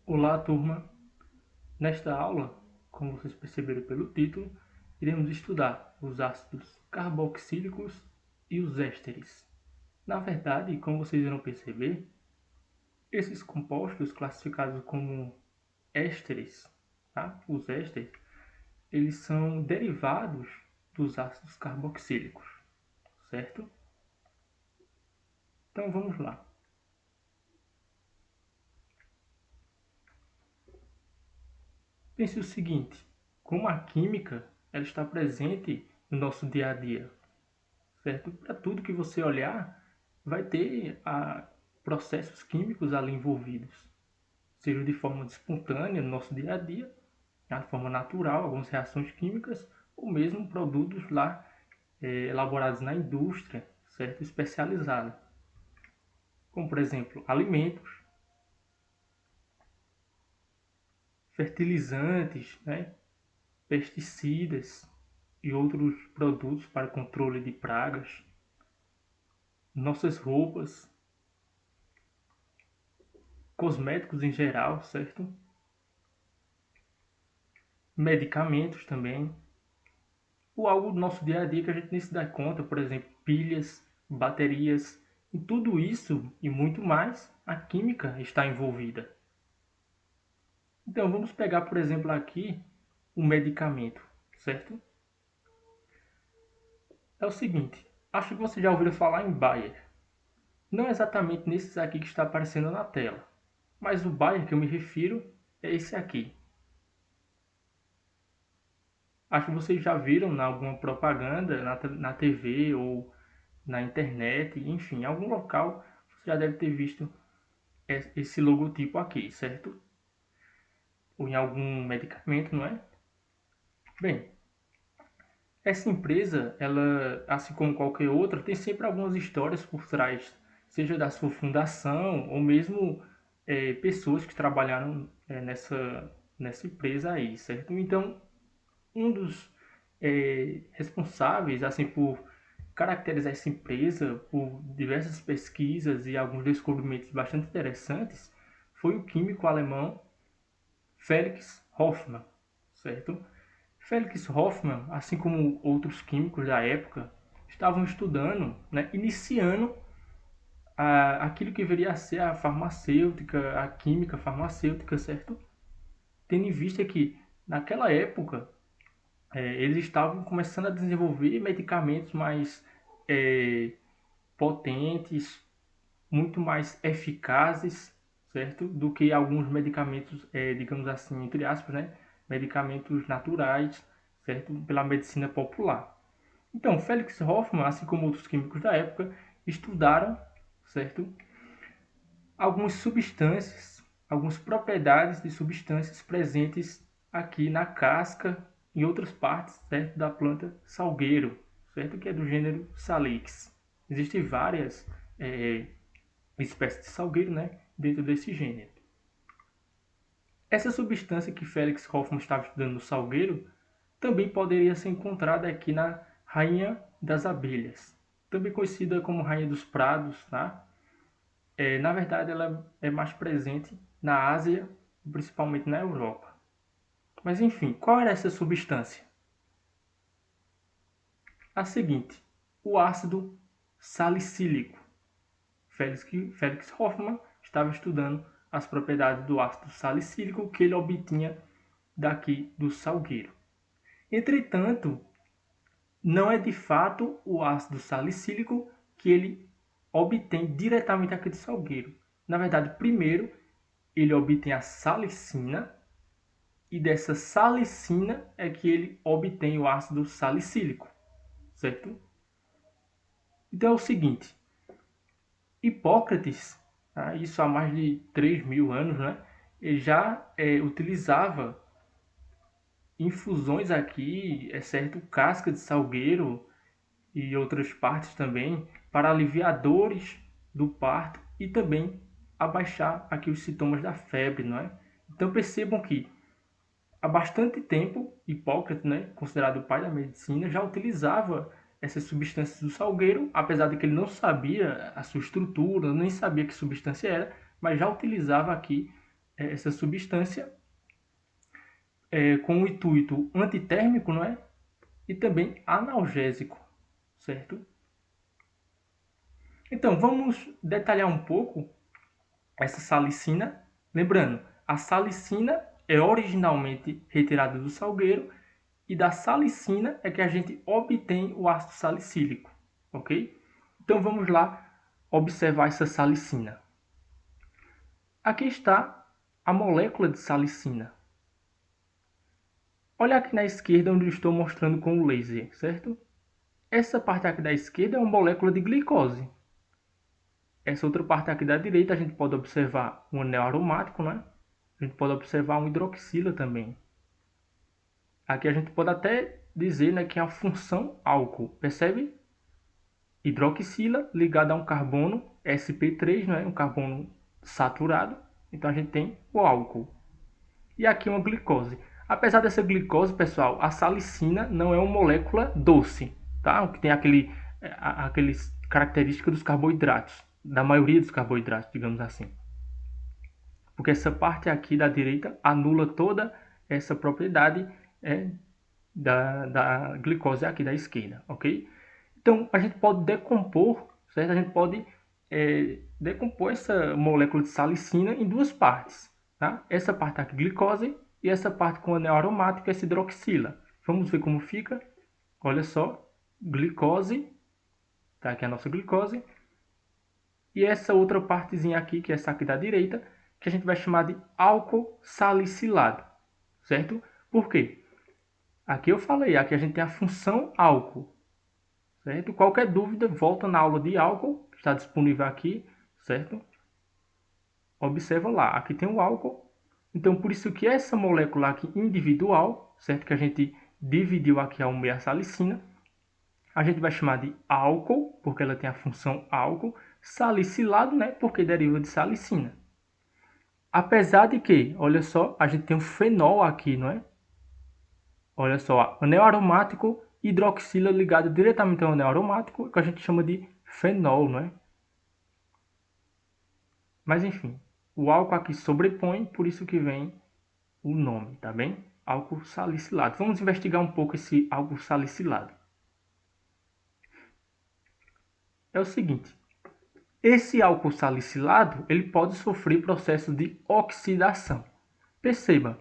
Olá, turma! Nesta aula, como vocês perceberam pelo título, iremos estudar os ácidos carboxílicos e os ésteres. Na verdade, como vocês irão perceber, esses compostos classificados como ésteres, tá? Os ésteres, eles são derivados dos ácidos carboxílicos, certo? Então vamos lá. Pense o seguinte, como a química ela está presente no nosso dia a dia, certo? Para tudo que você olhar, vai ter processos químicos ali envolvidos, seja de forma espontânea no nosso dia a dia, de forma natural, algumas reações químicas, ou mesmo produtos lá elaborados na indústria, certo? Especializada, como por exemplo alimentos, fertilizantes, né? Pesticidas e outros produtos para controle de pragas, nossas roupas, cosméticos em geral, certo? Medicamentos também, ou algo do nosso dia a dia que a gente nem se dá conta, por exemplo, pilhas, baterias, em tudo isso e muito mais, a química está envolvida. Então vamos pegar, por exemplo, aqui um medicamento, certo? É o seguinte, acho que você já ouviu falar em Bayer. Não exatamente nesses aqui que está aparecendo na tela, mas o Bayer que eu me refiro é esse aqui. Acho que vocês já viram em alguma propaganda na TV ou na internet, enfim, em algum local você já deve ter visto esse logotipo aqui, certo? Ou em algum medicamento, não é? Bem, essa empresa, ela, assim como qualquer outra, tem sempre algumas histórias por trás, seja da sua fundação ou mesmo pessoas que trabalharam nessa empresa aí, certo? Então, um dos responsáveis assim por caracterizar essa empresa por diversas pesquisas e alguns descobrimentos bastante interessantes foi o químico alemão Felix Hoffmann, certo? Felix Hoffmann, assim como outros químicos da época, estavam estudando, né, iniciando aquilo que viria a ser a farmacêutica, a química farmacêutica, certo? Tendo em vista que, naquela época, eles estavam começando a desenvolver medicamentos mais é, potentes, muito mais eficazes, certo? Do que alguns medicamentos, digamos assim, entre aspas, né? Medicamentos naturais, certo? Pela medicina popular. Então, Felix Hoffmann, assim como outros químicos da época, estudaram, certo? Algumas substâncias, algumas propriedades de substâncias presentes aqui na casca em outras partes, certo? Da planta salgueiro, certo? Que é do gênero Salix. Existem várias espécies de salgueiro, né? Dentro desse gênero. Essa substância que Felix Hoffmann estava estudando no salgueiro também poderia ser encontrada aqui na rainha das abelhas, também conhecida como rainha dos prados, tá? Na verdade, ela é mais presente na Ásia, principalmente na Europa. Mas enfim, qual era essa substância? A seguinte, o ácido salicílico. Felix Hoffmann estava estudando as propriedades do ácido salicílico que ele obtinha daqui do salgueiro. Entretanto, não é de fato o ácido salicílico que ele obtém diretamente aqui do salgueiro. Na verdade, primeiro ele obtém a salicina e dessa salicina é que ele obtém o ácido salicílico, certo? Então é o seguinte, Hipócrates, tá? Isso há mais de 3.000 anos, né? Ele já utilizava infusões aqui, certo? Casca de salgueiro e outras partes também, para aliviar dores do parto e também abaixar aqui os sintomas da febre, não é? Então percebam que há bastante tempo, Hipócrates, né, considerado o pai da medicina, já utilizava essas substâncias do salgueiro, apesar de que ele não sabia a sua estrutura, nem sabia que substância era, mas já utilizava aqui essa substância com o intuito antitérmico, não é? E também analgésico, certo? Então, vamos detalhar um pouco essa salicina. Lembrando, a salicina é originalmente retirada do salgueiro e da salicina é que a gente obtém o ácido salicílico, ok? Então vamos lá observar essa salicina. Aqui está a molécula de salicina. Olha aqui na esquerda onde eu estou mostrando com o laser, certo? Essa parte aqui da esquerda é uma molécula de glicose. Essa outra parte aqui da direita a gente pode observar um anel aromático, né? A gente pode observar um hidroxila também. Aqui a gente pode até dizer, né, que é a função álcool, percebe? Hidroxila ligada a um carbono sp3, né, um carbono saturado. Então a gente tem o álcool. E aqui uma glicose. Apesar dessa glicose, pessoal, a salicina não é uma molécula doce, tá? Que tem aqueles características dos carboidratos, da maioria dos carboidratos, digamos assim. Porque essa parte aqui da direita anula toda essa propriedade da glicose aqui da esquerda, ok? Então, a gente pode decompor, certo? A gente pode decompor essa molécula de salicina em duas partes, tá? Essa parte aqui, glicose, e essa parte com anel aromático, essa hidroxila. Vamos ver como fica. Olha só, glicose, tá? Aqui é a nossa glicose. E essa outra partezinha aqui, que é essa aqui da direita, que a gente vai chamar de álcool salicilado, certo? Por quê? Aqui eu falei, aqui a gente tem a função álcool, certo? Qualquer dúvida, volta na aula de álcool, que está disponível aqui, certo? Observa lá, aqui tem o álcool. Então, por isso que essa molécula aqui individual, certo? Que a gente dividiu aqui ao meio a salicina, a gente vai chamar de álcool, porque ela tem a função álcool, salicilado, né? Porque deriva de salicina. Apesar de que, olha só, a gente tem um fenol aqui, não é? Olha só, anel aromático, hidroxila ligado diretamente ao anel aromático, que a gente chama de fenol, não é? Mas enfim, o álcool aqui sobrepõe, por isso que vem o nome, tá bem? Álcool salicilado. Vamos investigar um pouco esse álcool salicilado. É o seguinte, esse álcool salicilado, ele pode sofrer processo de oxidação. Perceba,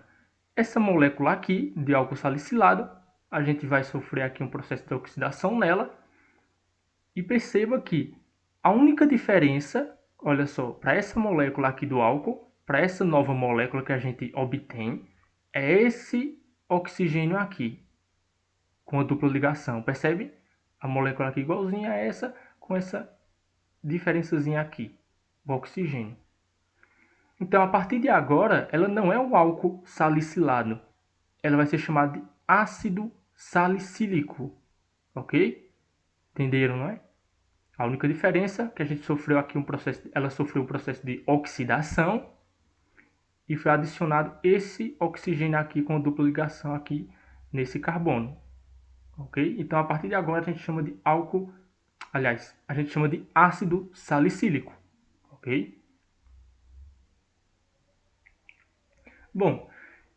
essa molécula aqui de álcool salicilado, a gente vai sofrer aqui um processo de oxidação nela. E perceba que a única diferença, olha só, para essa molécula aqui do álcool, para essa nova molécula que a gente obtém, é esse oxigênio aqui, com a dupla ligação. Percebe? A molécula aqui igualzinha a essa, com essa diferençazinha aqui, o oxigênio. Então, a partir de agora, ela não é um álcool salicilado. Ela vai ser chamada de ácido salicílico. Ok? Entenderam, não é? A única diferença é que a gente sofreu aqui ela sofreu um processo de oxidação e foi adicionado esse oxigênio aqui com dupla ligação aqui nesse carbono. Ok? Então, a partir de agora, a gente chama de álcool, aliás, a gente chama de ácido salicílico. Ok? Bom,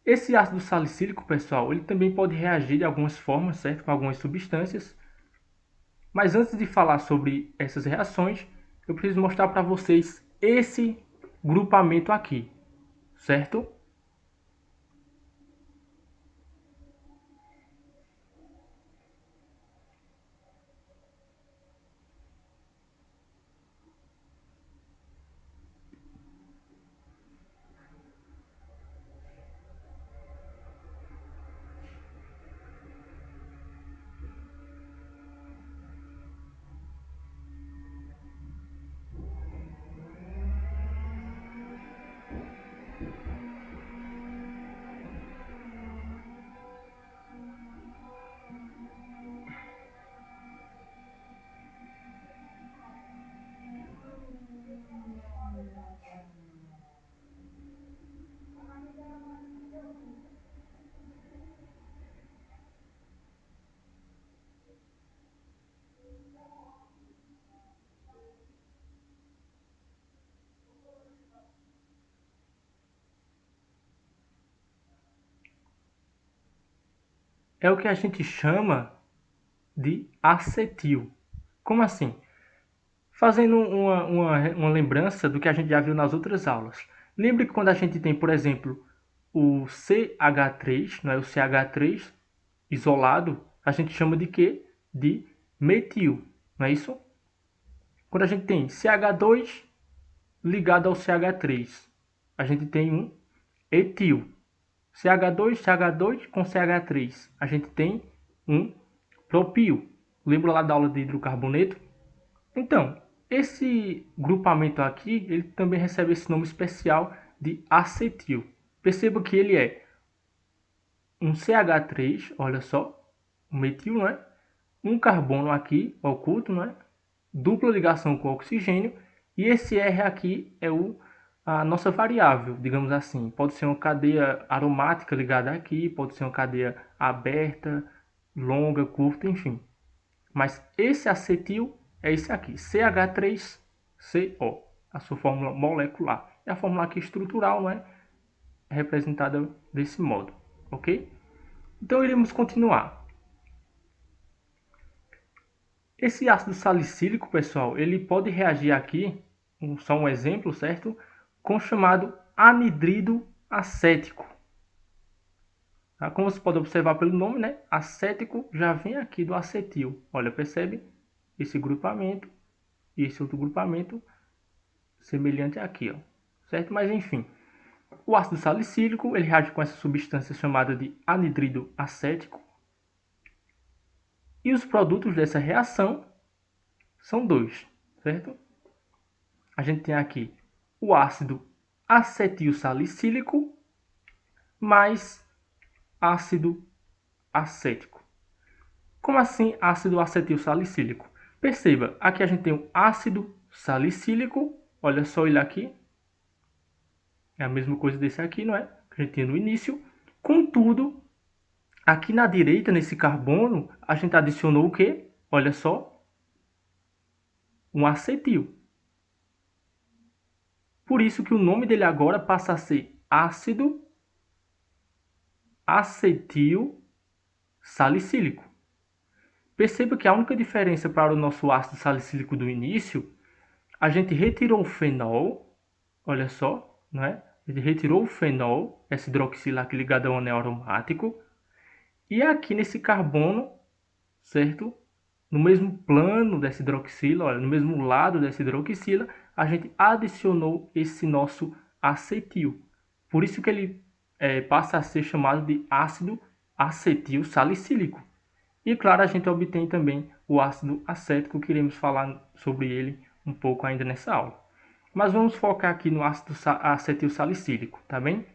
esse ácido salicílico, pessoal, ele também pode reagir de algumas formas, certo? Com algumas substâncias. Mas antes de falar sobre essas reações, eu preciso mostrar para vocês esse grupamento aqui, certo? é o que a gente chama de acetil. Como assim? Fazendo uma lembrança do que a gente já viu nas outras aulas. Lembre que quando a gente tem, por exemplo, o CH3, não é? O CH3 isolado, a gente chama de quê? De metil, não é isso? Quando a gente tem CH2 ligado ao CH3, a gente tem um etil. CH2, CH2 com CH3, a gente tem um propil. Lembra lá da aula de hidrocarboneto? Então, esse grupamento aqui, ele também recebe esse nome especial de acetil. Perceba que ele é um CH3, olha só, um metil, não é? Um carbono aqui, oculto, não é? Dupla ligação com oxigênio, e esse R aqui é a nossa variável, digamos assim. Pode ser uma cadeia aromática ligada aqui, pode ser uma cadeia aberta, longa, curta, enfim. Mas esse acetil é esse aqui, CH3CO, a sua fórmula molecular. É a fórmula aqui estrutural, não é? É representada desse modo, ok? Então iremos continuar. Esse ácido salicílico, pessoal, ele pode reagir aqui, só um exemplo, certo? Com o chamado anidrido acético. Tá? Como você pode observar pelo nome, né? Acético já vem aqui do acetil. Olha, percebe? Esse grupamento e esse outro grupamento semelhante aqui, ó. Certo? Mas enfim, o ácido salicílico, ele reage com essa substância chamada de anidrido acético. E os produtos dessa reação são dois, certo? A gente tem aqui o ácido acetilsalicílico mais ácido acético. Como assim ácido acetilsalicílico? Perceba, aqui a gente tem o ácido salicílico, olha só ele aqui, é a mesma coisa desse aqui, não é? Que a gente tinha no início. Contudo, aqui na direita, nesse carbono, a gente adicionou o quê? Olha só, um acetil. Por isso que o nome dele agora passa a ser ácido acetil salicílico. Perceba que a única diferença para o nosso ácido salicílico do início, a gente retirou o fenol, olha só, não é? A gente retirou o fenol, essa hidroxila aqui ligada ao anel aromático, e aqui nesse carbono, certo? No mesmo plano dessa hidroxila, olha, no mesmo lado dessa hidroxila, a gente adicionou esse nosso acetil. Por isso que ele passa a ser chamado de ácido acetil salicílico. E claro, a gente obtém também o ácido acético, que iremos falar sobre ele um pouco ainda nessa aula. Mas vamos focar aqui no ácido acetil salicílico, tá bem?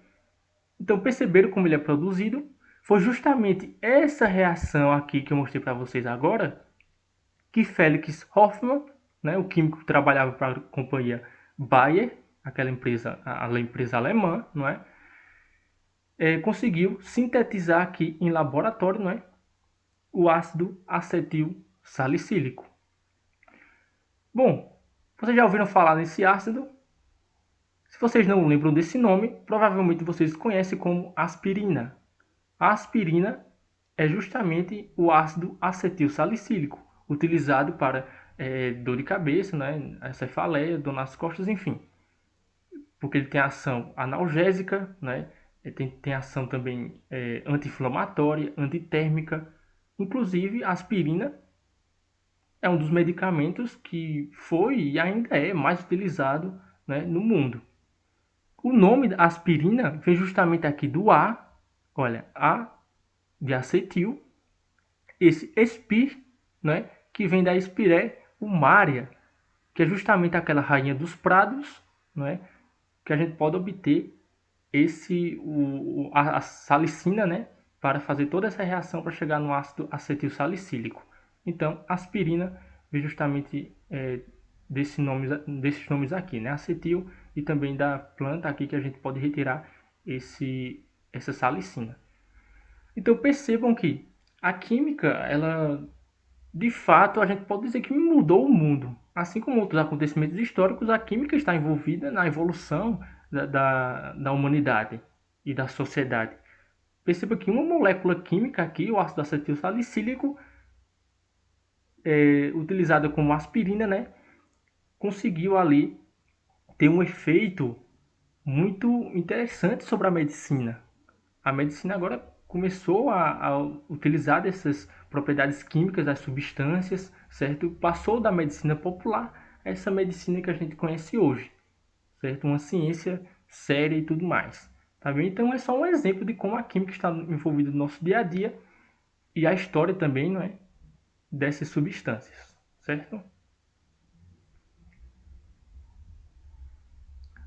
Então, perceberam como ele é produzido? Foi justamente essa reação aqui que eu mostrei para vocês agora que Felix Hoffmann, né, o químico que trabalhava para a companhia Bayer, aquela empresa, a empresa alemã, não é? Conseguiu sintetizar aqui em laboratório, não é? O ácido acetil salicílico. Bom, vocês já ouviram falar nesse ácido? Se vocês não lembram desse nome, provavelmente vocês conhecem como aspirina. A aspirina é justamente o ácido acetil salicílico, utilizado para dor de cabeça, né, cefaleia, dor nas costas, enfim. Porque ele tem ação analgésica, né, tem ação também anti-inflamatória, antitérmica. Inclusive, a aspirina é um dos medicamentos que foi e ainda é mais utilizado, né, no mundo. O nome da aspirina vem justamente aqui do A, olha, A de acetil, esse espir, né, que vem da espiré umária, que é justamente aquela rainha dos prados, né, que a gente pode obter a salicina, né, para fazer toda essa reação para chegar no ácido acetil salicílico. Então, aspirina vem justamente desses nomes aqui, né, acetil, e também da planta aqui que a gente pode retirar essa salicina. Então percebam que a química, ela de fato a gente pode dizer que mudou o mundo. Assim como outros acontecimentos históricos, a química está envolvida na evolução da humanidade e da sociedade. Perceba que uma molécula química aqui, o ácido acetil salicílico, utilizada como aspirina, né, conseguiu ali ter um efeito muito interessante sobre a medicina. A medicina agora começou a utilizar essas propriedades químicas das substâncias, certo? Passou da medicina popular a essa medicina que a gente conhece hoje, certo? Uma ciência séria e tudo mais, tá bem? Então é só um exemplo de como a química está envolvida no nosso dia a dia e a história também, não é? Dessas substâncias, certo?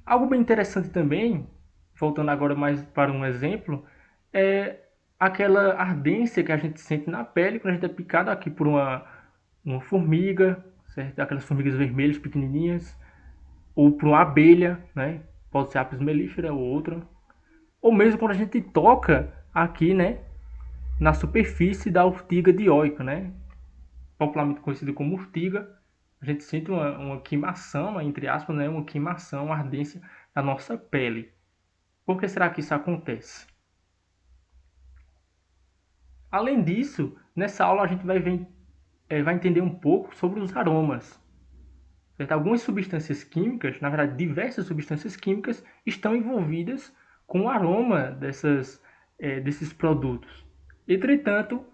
Algo bem interessante também, voltando agora mais para um exemplo, é aquela ardência que a gente sente na pele quando a gente é picado aqui por uma formiga, certo? Aquelas formigas vermelhas pequenininhas, ou por uma abelha, né? Pode ser Apis mellifera ou outra. Ou mesmo quando a gente toca aqui, né? Na superfície da urtiga dioica, né? Popularmente conhecida como urtiga, a gente sente uma queimação, entre aspas, né? Uma queimação, uma ardência na nossa pele. Por que será que isso acontece? Além disso, nessa aula a gente vai entender um pouco sobre os aromas. Certo? Algumas substâncias químicas, na verdade diversas substâncias químicas, estão envolvidas com o aroma desses produtos. Entretanto,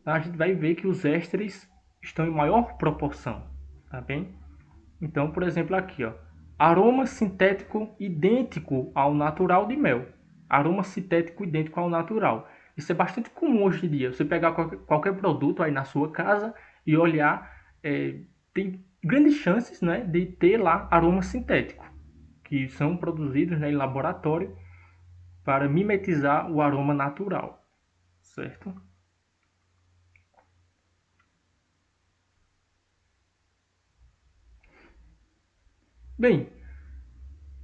a gente vai ver que os ésteres estão em maior proporção. Tá bem? Então, por exemplo, aqui, ó, aroma sintético idêntico ao natural de mel. Aroma sintético idêntico ao natural. Isso é bastante comum hoje em dia. Você pegar qualquer produto aí na sua casa e olhar, tem grandes chances, né, de ter lá aroma sintético, que são produzidos, né, em laboratório para mimetizar o aroma natural, certo? Bem,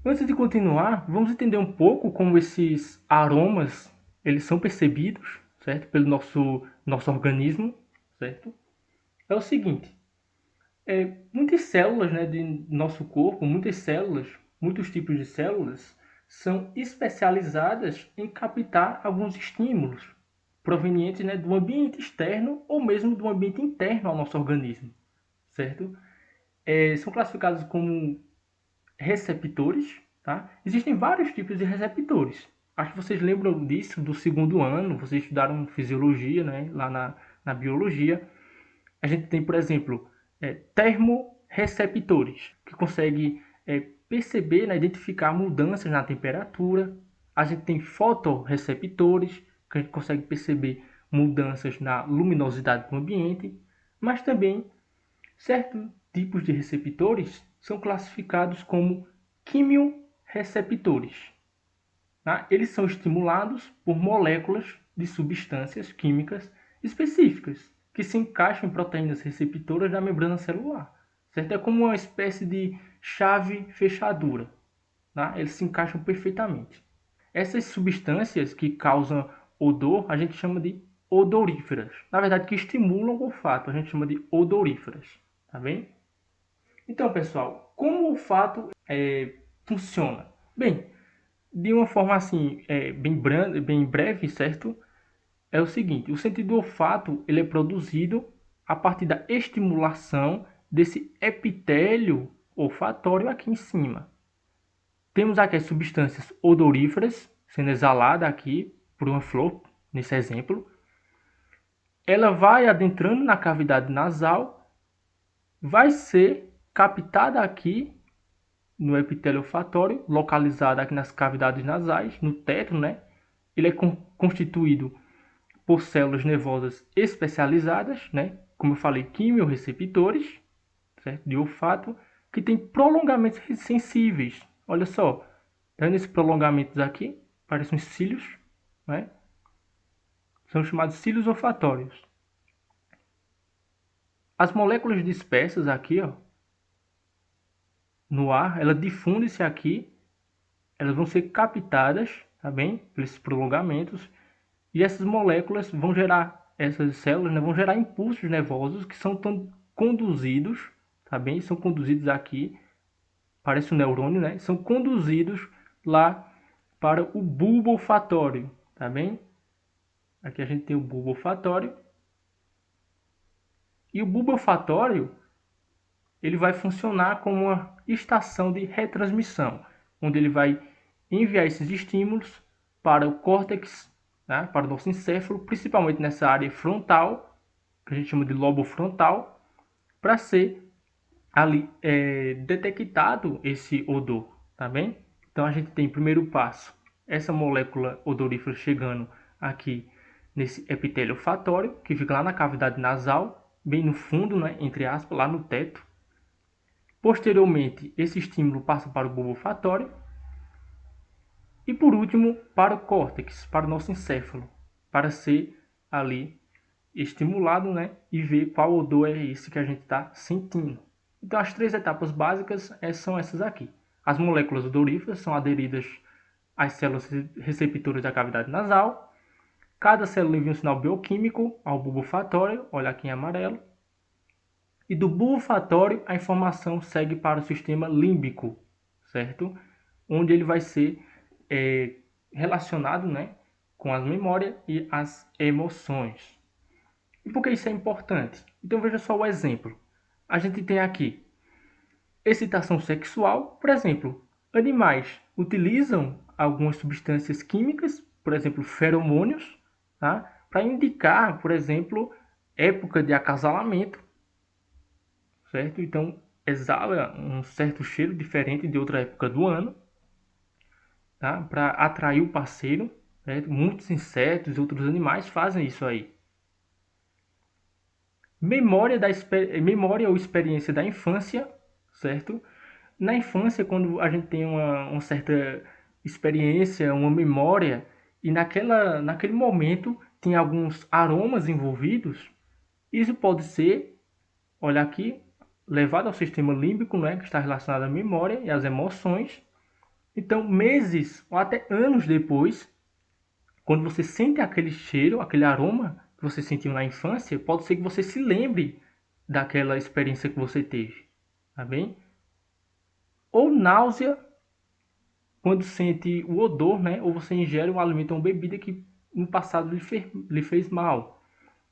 antes de continuar, vamos entender um pouco como esses aromas eles são percebidos, certo, pelo nosso organismo, certo? É o seguinte, muitas células, né, de nosso corpo, muitas células, muitos tipos de células são especializadas em captar alguns estímulos provenientes, né, do ambiente externo ou mesmo do ambiente interno ao nosso organismo, certo? São classificados como receptores, tá? Existem vários tipos de receptores. Acho que vocês lembram disso do segundo ano, vocês estudaram fisiologia, né, lá na biologia. A gente tem, por exemplo, termorreceptores, que conseguem perceber, né, identificar mudanças na temperatura. A gente tem fotorreceptores, que a gente consegue perceber mudanças na luminosidade do ambiente, mas também certos tipos de receptores são classificados como quimiorreceptores. Tá? Eles são estimulados por moléculas de substâncias químicas específicas, que se encaixam em proteínas receptoras da membrana celular. Certo? É como uma espécie de chave-fechadura. Tá? Eles se encaixam perfeitamente. Essas substâncias que causam odor, a gente chama de odoríferas. Na verdade, que estimulam o olfato, a gente chama de odoríferas. Tá bem? Então, pessoal, como o olfato funciona? Bem, de uma forma assim, bem breve, certo? É o seguinte, o sentido do olfato ele é produzido a partir da estimulação desse epitélio olfatório aqui em cima. Temos aqui as substâncias odoríferas sendo exalada aqui por uma flor, nesse exemplo. Ela vai adentrando na cavidade nasal, vai ser captada aqui no epitélio olfatório, localizado aqui nas cavidades nasais, no tétano, né? Ele é constituído por células nervosas especializadas, né? Como eu falei, quimiorreceptores, certo? De olfato, que tem prolongamentos sensíveis. Olha só, tá vendo esses prolongamentos aqui? Parecem uns cílios, né? São chamados cílios olfatórios. As moléculas dispersas aqui, ó, no ar, ela difunde-se aqui, elas vão ser captadas, tá bem? Pelos prolongamentos, e essas moléculas vão gerar, essas células, né, vão gerar impulsos nervosos que são conduzidos, tá bem? São conduzidos aqui, parece um neurônio, né? São conduzidos lá para o bulbo olfatório, tá bem? Aqui a gente tem o bulbo olfatório. E o bulbo olfatório, ele vai funcionar como uma estação de retransmissão, onde ele vai enviar esses estímulos para o córtex, né, para o nosso encéfalo, principalmente nessa área frontal, que a gente chama de lobo frontal, para ser ali detectado esse odor, tá bem? Então a gente tem primeiro passo, essa molécula odorífera chegando aqui nesse epitélio olfatório, que fica lá na cavidade nasal, bem no fundo, né, entre aspas, lá no teto. Posteriormente, esse estímulo passa para o bulbo olfatório e, por último, para o córtex, para o nosso encéfalo, para ser ali estimulado, né, e ver qual odor é esse que a gente está sentindo. Então, as três etapas básicas são essas aqui. As moléculas odoríferas são aderidas às células receptoras da cavidade nasal. Cada célula envia um sinal bioquímico ao bulbo olfatório, olha aqui em amarelo. E do bulbo olfatório, a informação segue para o sistema límbico, certo? Onde ele vai ser relacionado, né, com as memórias e as emoções. E por que isso é importante? Então veja só o exemplo. A gente tem aqui excitação sexual, por exemplo, animais utilizam algumas substâncias químicas, por exemplo, feromônios, tá? Para indicar, por exemplo, época de acasalamento, certo? Então exala um certo cheiro diferente de outra época do ano, tá? Para atrair o parceiro, certo? Muitos insetos e outros animais fazem isso aí. Memória ou experiência da infância, certo? Na infância, quando a gente tem uma certa experiência, uma memória, e naquele momento tem alguns aromas envolvidos, isso pode ser, olha aqui, levado ao sistema límbico, né, que está relacionado à memória e às emoções. Então, meses ou até anos depois, quando você sente aquele cheiro, aquele aroma que você sentiu na infância, pode ser que você se lembre daquela experiência que você teve, tá bem? Ou náusea, quando sente o odor, né? Ou você ingere um alimento ou uma bebida que no passado lhe fez mal.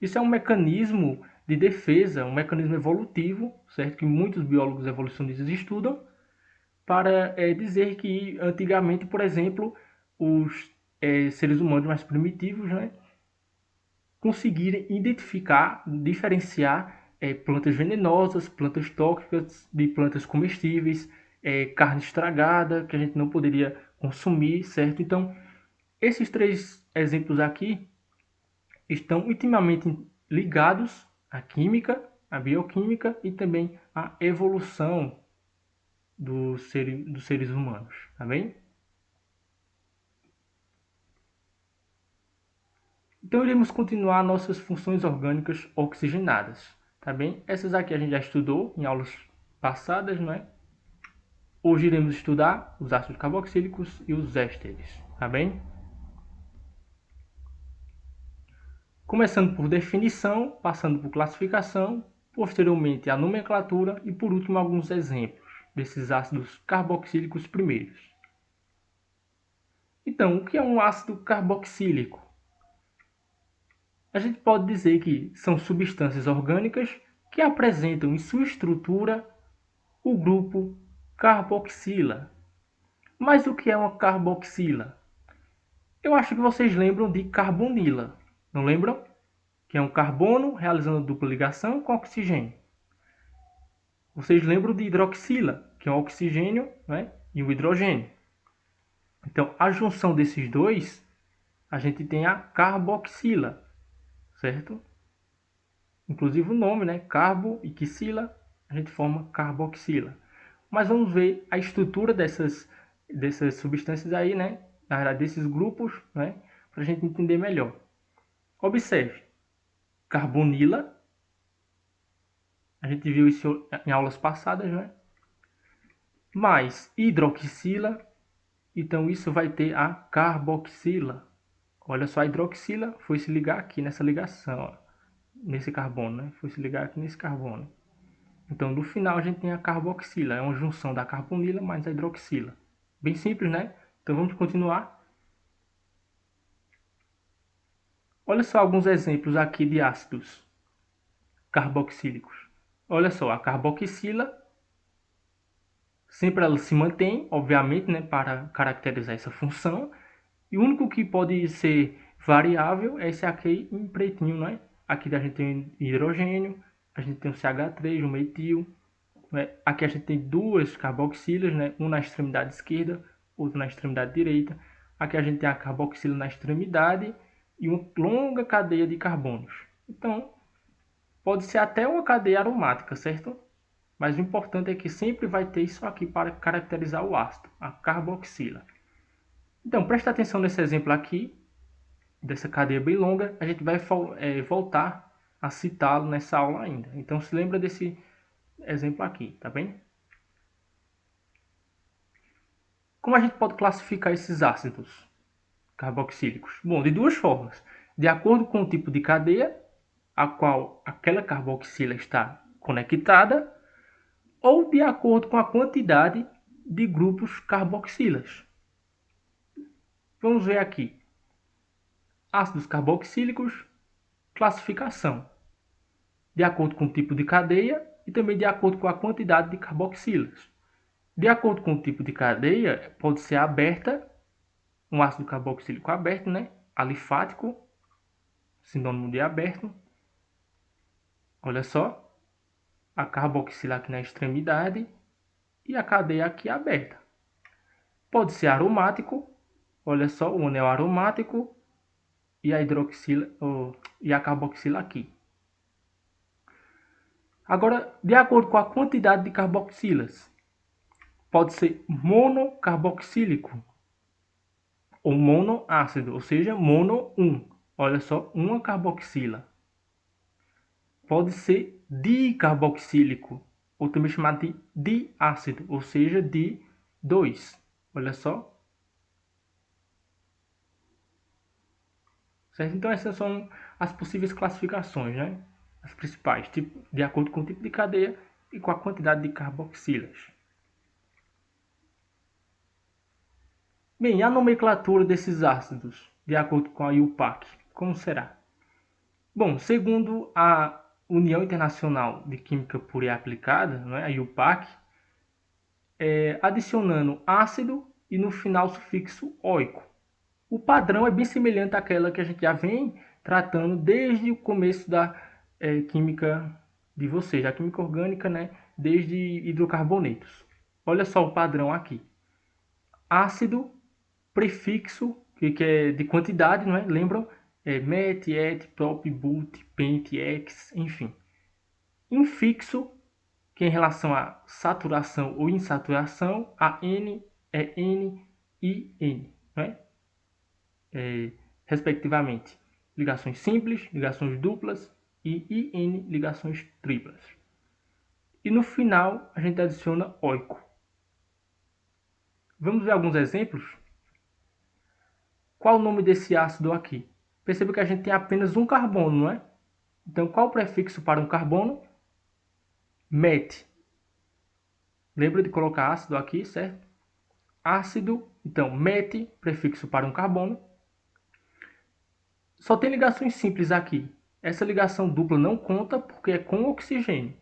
Isso é um mecanismo de defesa, um mecanismo evolutivo, certo? Que muitos biólogos evolucionistas estudam, para dizer que antigamente, por exemplo, os seres humanos mais primitivos, né, conseguirem identificar, diferenciar plantas venenosas, plantas tóxicas de plantas comestíveis, carne estragada que a gente não poderia consumir, certo? Então, esses três exemplos aqui estão intimamente ligados à química, à bioquímica e também à evolução dos seres humanos, tá bem? Então iremos continuar nossas funções orgânicas oxigenadas, tá bem? Essas aqui a gente já estudou em aulas passadas, não é? Hoje iremos estudar os ácidos carboxílicos e os ésteres, tá bem? Começando por definição, passando por classificação, posteriormente a nomenclatura e por último alguns exemplos desses ácidos carboxílicos primeiros. Então, o que é um ácido carboxílico? A gente pode dizer que são substâncias orgânicas que apresentam em sua estrutura o grupo carboxila. Mas o que é uma carboxila? Eu acho que vocês lembram de carbonila, não lembram? Que é um carbono realizando dupla ligação com oxigênio. Vocês lembram de hidroxila, que é um oxigênio, né, e um hidrogênio. Então, a junção desses dois, a gente tem a carboxila, certo? Inclusive o nome, né? Carbo e xila, a gente forma carboxila. Mas vamos ver a estrutura dessas substâncias aí, né? Na verdade, desses grupos, né? Para a gente entender melhor. Observe. Carbonila. A gente viu isso em aulas passadas, né? Mais hidroxila. Então, isso vai ter a carboxila. Olha só, a hidroxila foi se ligar aqui nessa ligação, ó, nesse carbono, né? Foi se ligar aqui nesse carbono. Então, no final, a gente tem a carboxila. É uma junção da carbonila mais a hidroxila. Bem simples, né? Então, vamos continuar. Olha só alguns exemplos aqui de ácidos carboxílicos. Olha só, a carboxila, sempre ela se mantém, obviamente, né, para caracterizar essa função. E o único que pode ser variável é esse aqui em pretinho, né? Aqui a gente tem hidrogênio, a gente tem o CH3, o metil. Né? Aqui a gente tem duas carboxilas, né? Um na extremidade esquerda, outro na extremidade direita. Aqui a gente tem a carboxila na extremidade e uma longa cadeia de carbonos. Então, pode ser até uma cadeia aromática, certo? Mas o importante é que sempre vai ter isso aqui para caracterizar o ácido, a carboxila. Então, presta atenção nesse exemplo aqui, dessa cadeia bem longa, a gente vai voltar a citá-lo nessa aula ainda. Então, se lembra desse exemplo aqui, tá bem? Como a gente pode classificar esses ácidos carboxílicos? Bom, de duas formas. De acordo com o tipo de cadeia a qual aquela carboxila está conectada, ou de acordo com a quantidade de grupos carboxilas. Vamos ver aqui. Ácidos carboxílicos, classificação. De acordo com o tipo de cadeia e também de acordo com a quantidade de carboxilas. De acordo com o tipo de cadeia, pode ser aberta, um ácido carboxílico aberto, né? Alifático, sinônimo de aberto. Olha só, a carboxila aqui na extremidade e a cadeia aqui aberta. Pode ser aromático, olha só, o anel aromático e a hidroxila e a carboxila aqui. Agora, de acordo com a quantidade de carboxilas, pode ser monocarboxílico ou monoácido, ou seja, mono 1. Olha só, uma carboxila. Pode ser dicarboxílico, ou também chamado de diácido, ou seja, de 2. Olha só. Certo? Então essas são as possíveis classificações, né? As principais, de acordo com o tipo de cadeia e com a quantidade de carboxilas. Bem, a nomenclatura desses ácidos, de acordo com a IUPAC, como será? Bom, segundo a União Internacional de Química Pura e Aplicada, né, a IUPAC, adicionando ácido e no final o sufixo oico. O padrão é bem semelhante àquela que a gente já vem tratando desde o começo da química de vocês, a química orgânica, né, desde hidrocarbonetos. Olha só o padrão aqui. Ácido, prefixo, que é de quantidade, não é? Lembram? Met, et, prop, but, pent, ex, enfim. Infixo, que é em relação à saturação ou insaturação, a N é N, I, N, não é? Respectivamente, ligações simples, ligações duplas e IN, ligações triplas. E no final, a gente adiciona oico. Vamos ver alguns exemplos? Qual o nome desse ácido aqui? Perceba que a gente tem apenas um carbono, não é? Então, qual o prefixo para um carbono? Met. Lembra de colocar ácido aqui, certo? Ácido, então, met, prefixo para um carbono. Só tem ligações simples aqui. Essa ligação dupla não conta porque é com oxigênio.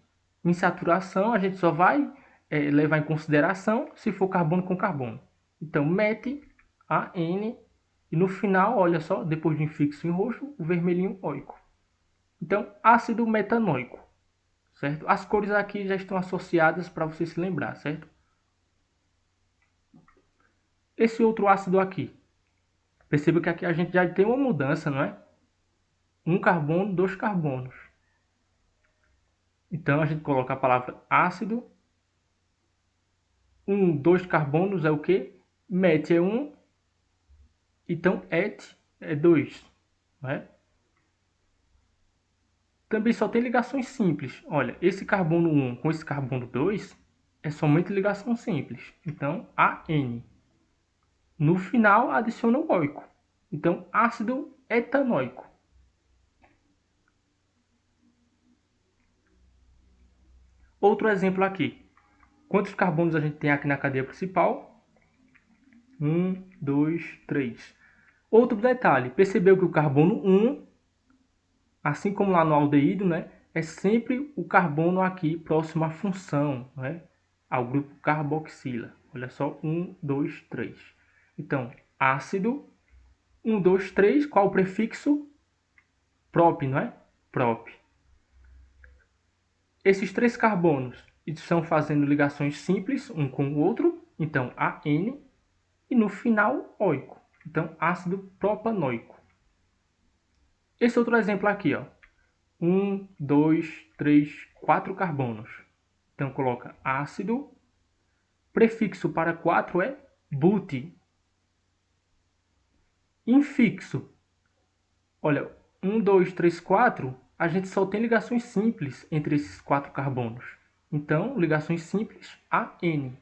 Em saturação, a gente só vai levar em consideração se for carbono com carbono. Então, met, AN, e no final, olha só, depois de infixo em roxo, o vermelhinho oico. Então, ácido metanoico, certo? As cores aqui já estão associadas para você se lembrar, certo? Esse outro ácido aqui, perceba que aqui a gente já tem uma mudança, não é? Um carbono, dois carbonos. Então, a gente coloca a palavra ácido. Dois carbonos é o quê? Met é 1. Então, et é 2. Não é? Também só tem ligações simples. Olha, esse carbono 1 com esse carbono 2 é somente ligação simples. Então, AN. No final, adiciona o oico. Então, ácido etanoico. Outro exemplo aqui. Quantos carbonos a gente tem aqui na cadeia principal? 1, 2, 3. Outro detalhe. Percebeu que o carbono 1 assim como lá no aldeído, né, é sempre o carbono aqui próximo à função, né, ao grupo carboxila. Olha só, 1, 2, 3. Então, ácido, 1, 2, 3, qual o prefixo? Prop, não é? Prop. Esses três carbonos estão fazendo ligações simples um com o outro, então AN, e no final oico, então ácido propanoico. Esse outro exemplo aqui, ó, 1, 2, 3, 4 carbonos. Então coloca ácido, prefixo para 4 é but. Infixo, olha, 1, 2, 3, 4, a gente só tem ligações simples entre esses 4 carbonos. Então, ligações simples AN.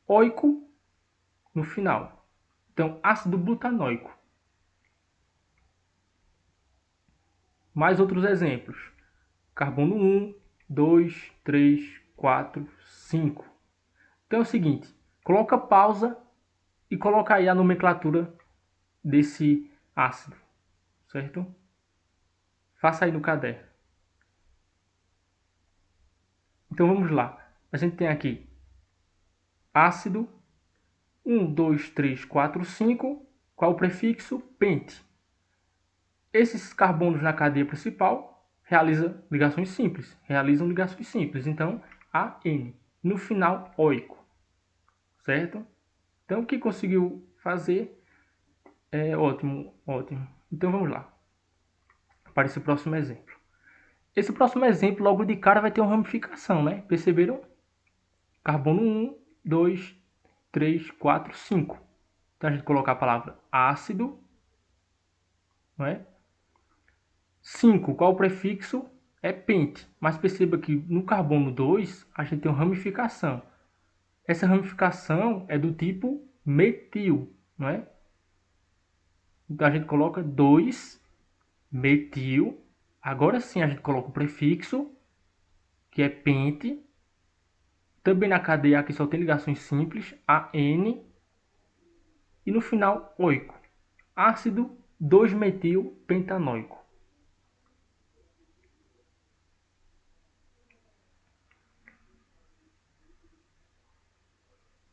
Oico no final. Então, ácido butanoico. Mais outros exemplos. Carbono 1, 2, 3, 4, 5. Então é o seguinte, coloca pausa e coloca aí a nomenclatura desse ácido, certo? Faça aí no caderno. Então vamos lá. A gente tem aqui ácido 1, 2, 3, 4, 5. Qual o prefixo? Pente. Esses carbonos na cadeia principal realizam ligações simples. Então, AN. No final, oico. Certo? Então, o que conseguiu fazer é ótimo, ótimo. Então, vamos lá. Para esse próximo exemplo. Esse próximo exemplo, logo de cara, vai ter uma ramificação, né? Perceberam? Carbono 1, 2, 3, 4, 5. Então, a gente colocar a palavra ácido, não é? 5, qual o prefixo? É pente. Mas perceba que no carbono 2, a gente tem uma ramificação. Essa ramificação é do tipo metil, não é? Então, a gente coloca 2 metil. Agora sim, a gente coloca o prefixo, que é pente. Também na cadeia aqui só tem ligações simples, AN. E no final, oico. Ácido 2-metil pentanoico.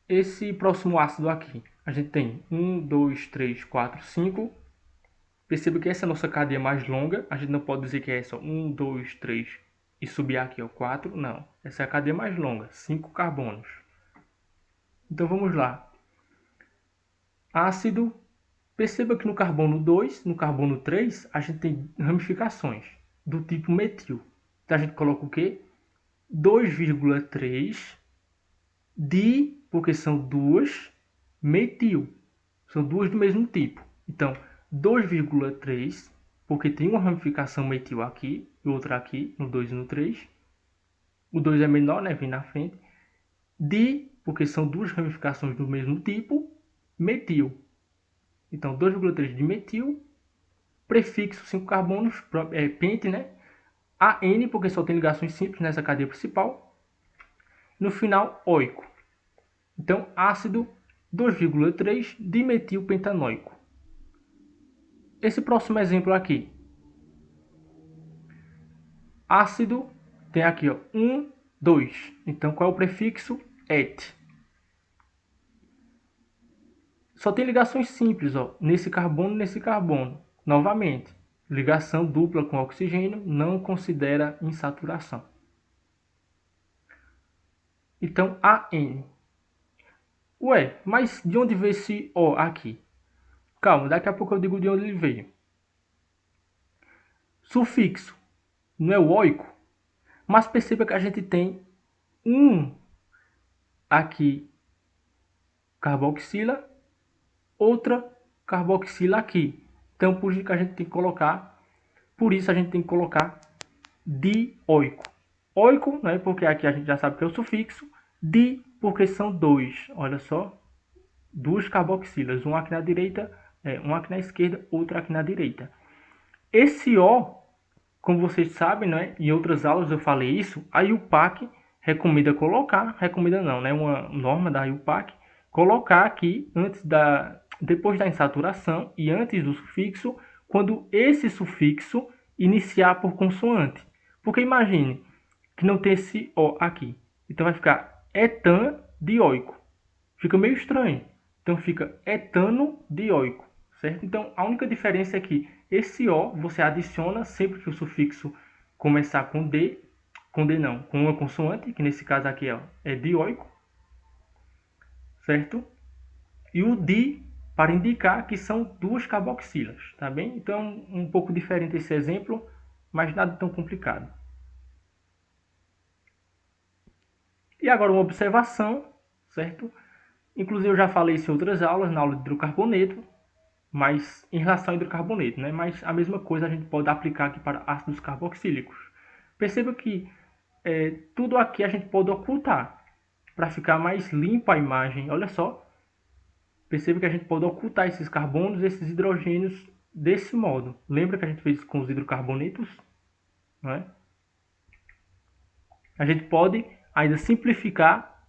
Esse próximo ácido aqui, a gente tem 1, 2, 3, 4, 5. Perceba que essa é a nossa cadeia mais longa. A gente não pode dizer que é só 1, 2, 3 e subir aqui, ó, 4. Não, essa é a cadeia mais longa, 5 carbonos. Então vamos lá. Ácido. Perceba que no carbono 2, no carbono 3, a gente tem ramificações do tipo metil. Então a gente coloca o quê? 2,3 porque são duas, metil. São duas do mesmo tipo. Então, 2,3, porque tem uma ramificação metil aqui e outra aqui, no 2 e no 3. O 2 é menor, né? Vem na frente. Porque são duas ramificações do mesmo tipo, metil. Então, 2,3 de metil, prefixo 5 carbonos, pente, né? AN, porque só tem ligações simples nessa cadeia principal. No final, oico. Então, ácido 2,3 dimetilpentanoico. Esse próximo exemplo aqui. Ácido, tem aqui, ó, 1, 2. Então, qual é o prefixo? Et. Só tem ligações simples, ó, nesse carbono e nesse carbono. Novamente, ligação dupla com oxigênio não considera insaturação. Então, AN. Ué, mas de onde veio esse O aqui? Calma, daqui a pouco eu digo de onde ele veio. Sufixo. Não é o oico? Mas perceba que a gente tem um aqui carboxila, outra carboxila aqui. Então, por isso que a gente tem que colocar, dioico. Oico, né, porque aqui a gente já sabe que é o sufixo. Di, porque são dois. Olha só, duas carboxilas, uma aqui na direita, uma aqui na esquerda, outra aqui na direita. Esse O, como vocês sabem, né, em outras aulas eu falei isso, a IUPAC recomenda colocar, recomenda não, né, uma norma da IUPAC, colocar aqui depois da insaturação e antes do sufixo, quando esse sufixo iniciar por consoante. Porque imagine que não tem esse O aqui. Então vai ficar etandioico. Fica meio estranho. Então fica etanodioico, certo? Então a única diferença é que esse O você adiciona sempre que o sufixo começar com D não, com uma consoante, que nesse caso aqui é dioico, certo? E o di para indicar que são duas carboxilas, tá bem? Então, um pouco diferente esse exemplo, mas nada tão complicado. E agora uma observação, certo? Inclusive eu já falei isso em outras aulas, na aula de hidrocarboneto, mas em relação ao hidrocarboneto, né? Mas a mesma coisa a gente pode aplicar aqui para ácidos carboxílicos. Perceba que tudo aqui a gente pode ocultar para ficar mais limpa a imagem. Olha só, perceba que a gente pode ocultar esses carbonos, esses hidrogênios desse modo. Lembra que a gente fez com os hidrocarbonetos? Não é? A gente pode ainda simplificar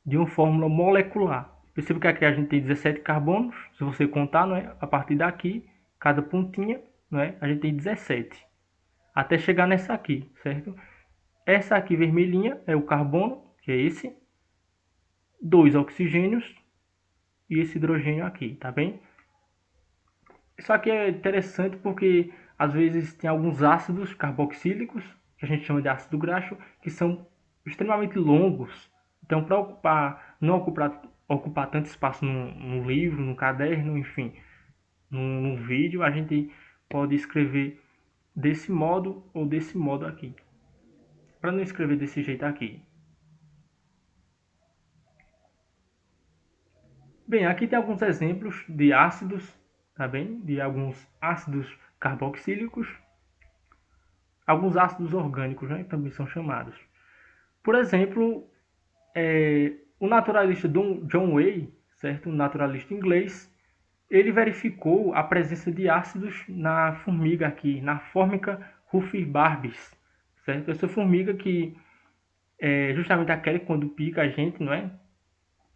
de uma fórmula molecular. Perceba que aqui a gente tem 17 carbonos. Se você contar, não é? A partir daqui, cada pontinha, não é? A gente tem 17. Até chegar nessa aqui, certo? Essa aqui vermelhinha é o carbono, que é esse. 2 oxigênios e esse hidrogênio aqui, tá bem? Isso aqui é interessante porque às vezes tem alguns ácidos carboxílicos, que a gente chama de ácido graxo, que são extremamente longos. Então, para não ocupar tanto espaço no livro, no caderno, enfim, no vídeo, a gente pode escrever desse modo ou desse modo aqui. Para não escrever desse jeito aqui. Bem, aqui tem alguns exemplos de ácidos, tá bem? De alguns ácidos carboxílicos, alguns ácidos orgânicos, né? Também são chamados. Por exemplo, o naturalista John Way, certo? Um naturalista inglês, ele verificou a presença de ácidos na formiga aqui, na Formica rufibarbis, certo? Essa formiga que é justamente aquela que quando pica a gente, não é?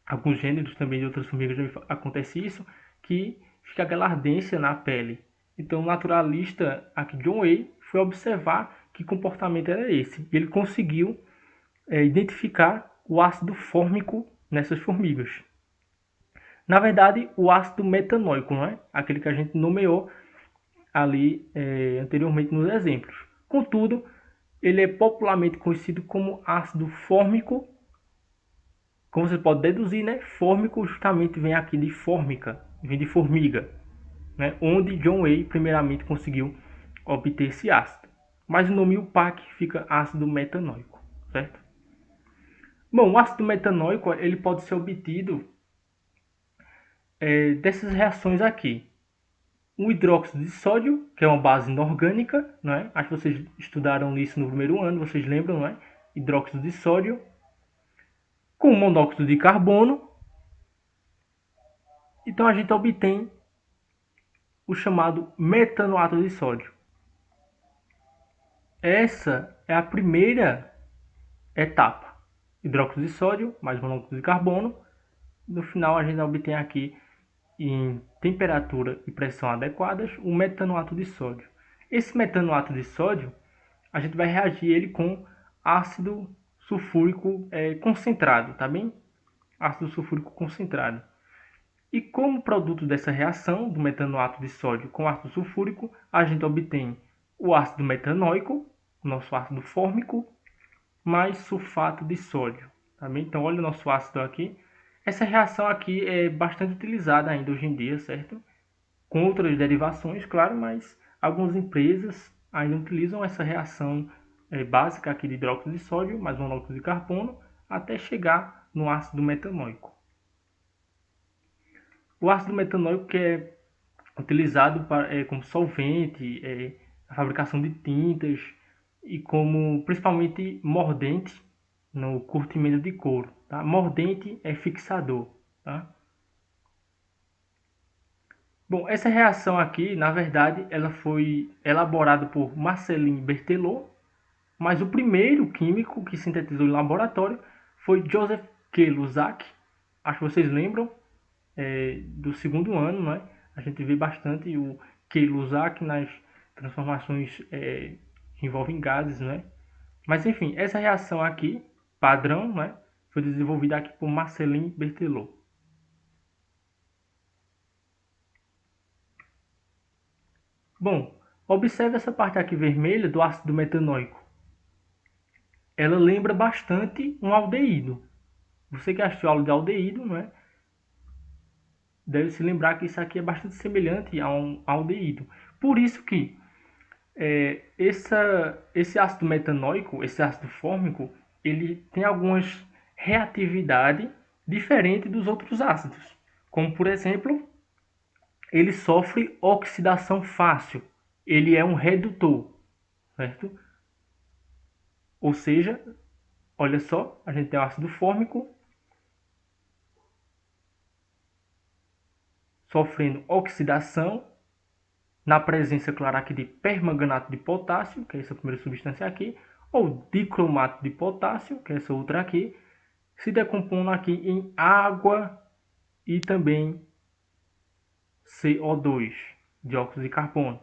Alguns gêneros também de outras formigas já acontece isso, que fica aquela ardência na pele. Então o naturalista aqui John Way foi observar que comportamento era esse. E ele conseguiu identificar o ácido fórmico nessas formigas. Na verdade, o ácido metanóico, não é? Aquele que a gente nomeou ali anteriormente nos exemplos. Contudo, ele é popularmente conhecido como ácido fórmico. Como você pode deduzir, né? Fórmico justamente vem aqui de fórmica, vem de formiga, né? Onde John Way primeiramente conseguiu obter esse ácido. Mas o nome UPAC fica ácido metanóico, certo? Bom, o ácido metanóico ele pode ser obtido dessas reações aqui. O hidróxido de sódio, que é uma base inorgânica, né? Acho que vocês estudaram isso no primeiro ano, vocês lembram, não é? Hidróxido de sódio com monóxido de carbono. Então a gente obtém o chamado metanoato de sódio. Essa é a primeira etapa. Hidróxido de sódio mais monóxido de carbono. No final a gente obtém aqui em temperatura e pressão adequadas o metanoato de sódio. Esse metanoato de sódio a gente vai reagir ele com ácido sulfúrico concentrado, tá bem? Ácido sulfúrico concentrado. E como produto dessa reação do metanoato de sódio com ácido sulfúrico, a gente obtém o ácido metanóico, o nosso ácido fórmico, mais sulfato de sódio. Tá bem? Então, olha o nosso ácido aqui. Essa reação aqui é bastante utilizada ainda hoje em dia, certo? Com outras derivações, claro, mas algumas empresas ainda utilizam essa reação básica aqui de hidróxido de sódio mais monóxido de carbono até chegar no ácido metanóico. O ácido metanóico que é utilizado como solvente, na fabricação de tintas e como principalmente mordente no curtimento de couro. Tá? Mordente é fixador. Tá? Bom, essa reação aqui, na verdade, ela foi elaborada por Marcellin Berthelot, mas o primeiro químico que sintetizou em laboratório foi Joseph K. Lusac. Acho que vocês lembram do segundo ano, né? A gente vê bastante o Quei-Lussac nas transformações que envolvem gases, né? Mas enfim, essa reação aqui, padrão, né, foi desenvolvida aqui por Marcelin Berthelot. Bom, observe essa parte aqui vermelha do ácido metanóico. Ela lembra bastante um aldeído. Você que assistiu a aula de aldeído, não é? Deve se lembrar que isso aqui é bastante semelhante a um aldeído. Por isso que esse ácido metanóico, esse ácido fórmico, ele tem algumas reatividades diferentes dos outros ácidos. Como, por exemplo, ele sofre oxidação fácil. Ele é um redutor, certo? Ou seja, olha só, a gente tem o ácido fórmico sofrendo oxidação na presença, claro, aqui de permanganato de potássio, que é essa primeira substância aqui, ou dicromato de potássio, que é essa outra aqui, se decompondo aqui em água e também CO2, dióxido de carbono.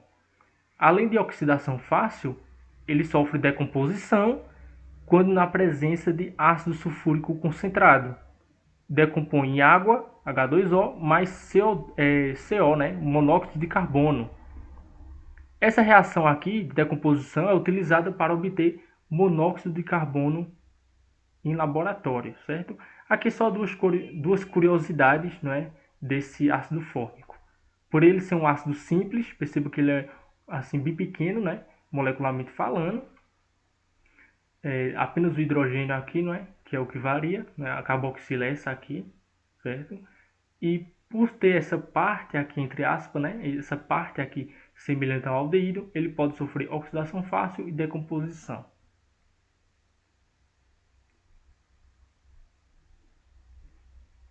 Além de oxidação fácil, ele sofre decomposição quando na presença de ácido sulfúrico concentrado. Decompõe em água, H2O, mais CO, né, monóxido de carbono. Essa reação aqui de decomposição é utilizada para obter monóxido de carbono em laboratório, certo? Aqui só duas curiosidades, não é, desse ácido fórmico. Por ele ser um ácido simples, perceba que ele é assim bem pequeno, né, molecularmente falando. Apenas o hidrogênio aqui, não é, que é o que varia, né, a carboxila é essa aqui, certo? E por ter essa parte aqui, entre aspas, né, essa parte aqui semelhante ao aldeído, ele pode sofrer oxidação fácil e decomposição.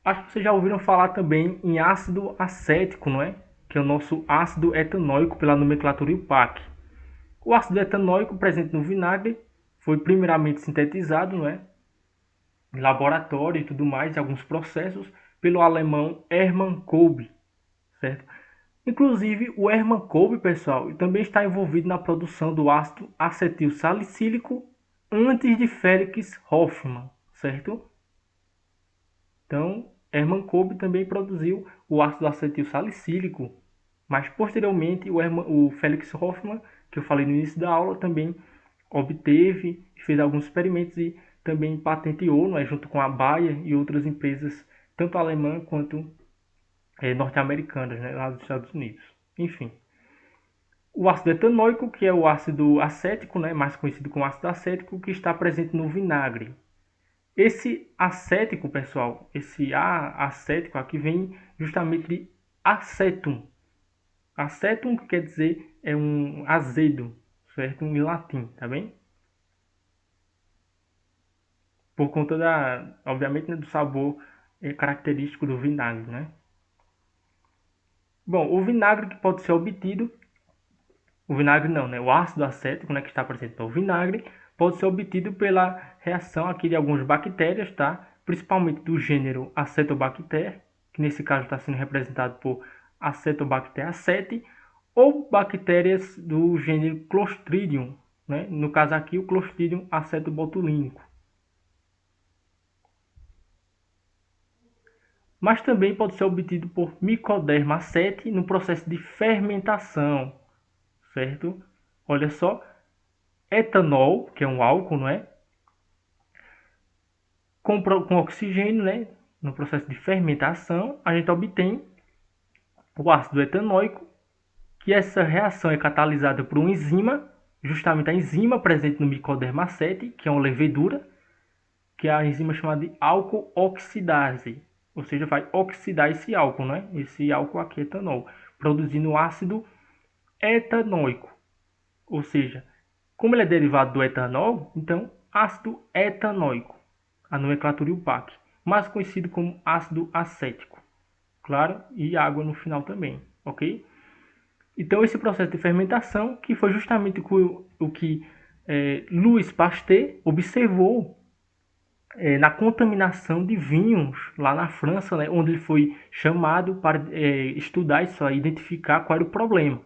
Acho que vocês já ouviram falar também em ácido acético, não é? Que é o nosso ácido etanóico pela nomenclatura IUPAC. O ácido etanóico presente no vinagre foi primeiramente sintetizado, não é, em laboratório e tudo mais, em alguns processos, pelo alemão Hermann Kolbe, certo? Inclusive, o Hermann Kolbe, pessoal, também está envolvido na produção do ácido acetil salicílico antes de Felix Hoffmann, certo? Então, Hermann Kolbe também produziu o ácido acetil salicílico, mas posteriormente o Felix Hoffmann, que eu falei no início da aula, também obteve, fez alguns experimentos e também patenteou, não é, junto com a Bayer e outras empresas, tanto alemã quanto norte-americanas, né, lá dos Estados Unidos. Enfim, o ácido etanóico, que é o ácido acético, né, mais conhecido como ácido acético, que está presente no vinagre. Esse acético, pessoal, esse A acético aqui vem justamente de acetum. Acetum quer dizer é um azedo, certo? Em latim, tá bem? Por conta obviamente, né, do sabor característico do vinagre, né? Bom, o vinagre que pode ser obtido, o vinagre não, né? O ácido acético, né, que está presente no vinagre, pode ser obtido pela reação aqui de algumas bactérias, tá? Principalmente do gênero Acetobacter, que nesse caso está sendo representado por Acetobacter aceti, ou bactérias do gênero Clostridium, né? No caso aqui o Clostridium acetobotulínico. Mas também pode ser obtido por Mycoderma aceti no processo de fermentação, certo? Olha só, etanol, que é um álcool, não é? Com oxigênio, né? No processo de fermentação, a gente obtém o ácido etanóico, que essa reação é catalisada por uma enzima, justamente a enzima presente no Mycoderma aceti, que é uma levedura, que é a enzima chamada de álcool oxidase, ou seja, vai oxidar esse álcool, né? Esse álcool aqui, etanol, produzindo ácido etanoico, ou seja, como ele é derivado do etanol, então ácido etanoico, a nomenclatura IUPAC, mais conhecido como ácido acético, claro, e água no final também, ok? Então esse processo de fermentação, que foi justamente o que Louis Pasteur observou na contaminação de vinhos lá na França, né, onde ele foi chamado para estudar isso, identificar qual era o problema.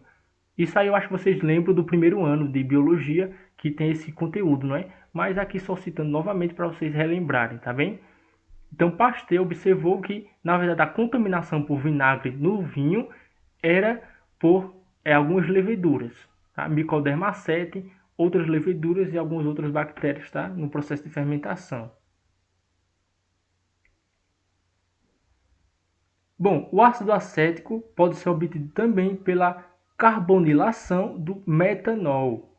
Isso aí eu acho que vocês lembram do primeiro ano de biologia que tem esse conteúdo, não é? Mas aqui só citando novamente para vocês relembrarem, tá bem? Então Pasteur observou que, na verdade, a contaminação por vinagre no vinho era por algumas leveduras, tá? Mycodermacete, outras leveduras e algumas outras bactérias, tá? No processo de fermentação. Bom, o ácido acético pode ser obtido também pela carbonilação do metanol.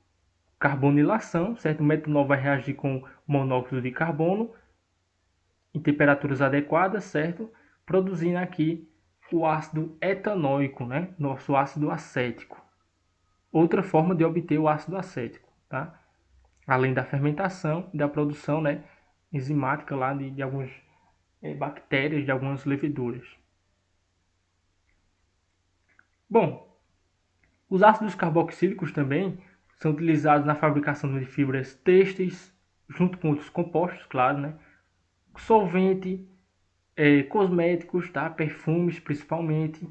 Carbonilação, certo? O metanol vai reagir com monóxido de carbono em temperaturas adequadas, certo? Produzindo aqui o ácido etanóico, né? Nosso ácido acético. Outra forma de obter o ácido acético, tá? Além da fermentação e da produção, né, enzimática lá de algumas bactérias, de algumas leveduras. Bom, os ácidos carboxílicos também são utilizados na fabricação de fibras têxteis, junto com outros compostos, claro, né? Solvente, cosméticos, tá? Perfumes principalmente,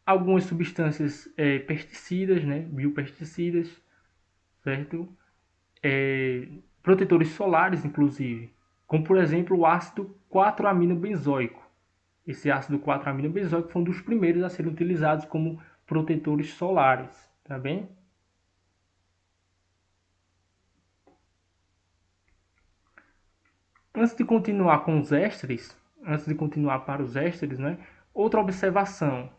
algumas substâncias pesticidas, né? Biopesticidas, certo? Protetores solares, inclusive, como por exemplo o ácido 4-aminobenzoico. Esse ácido 4-aminobenzoico foi um dos primeiros a serem utilizados como protetores solares, tá bem? Antes de continuar com os ésteres, antes de continuar para os ésteres, né? Outra observação,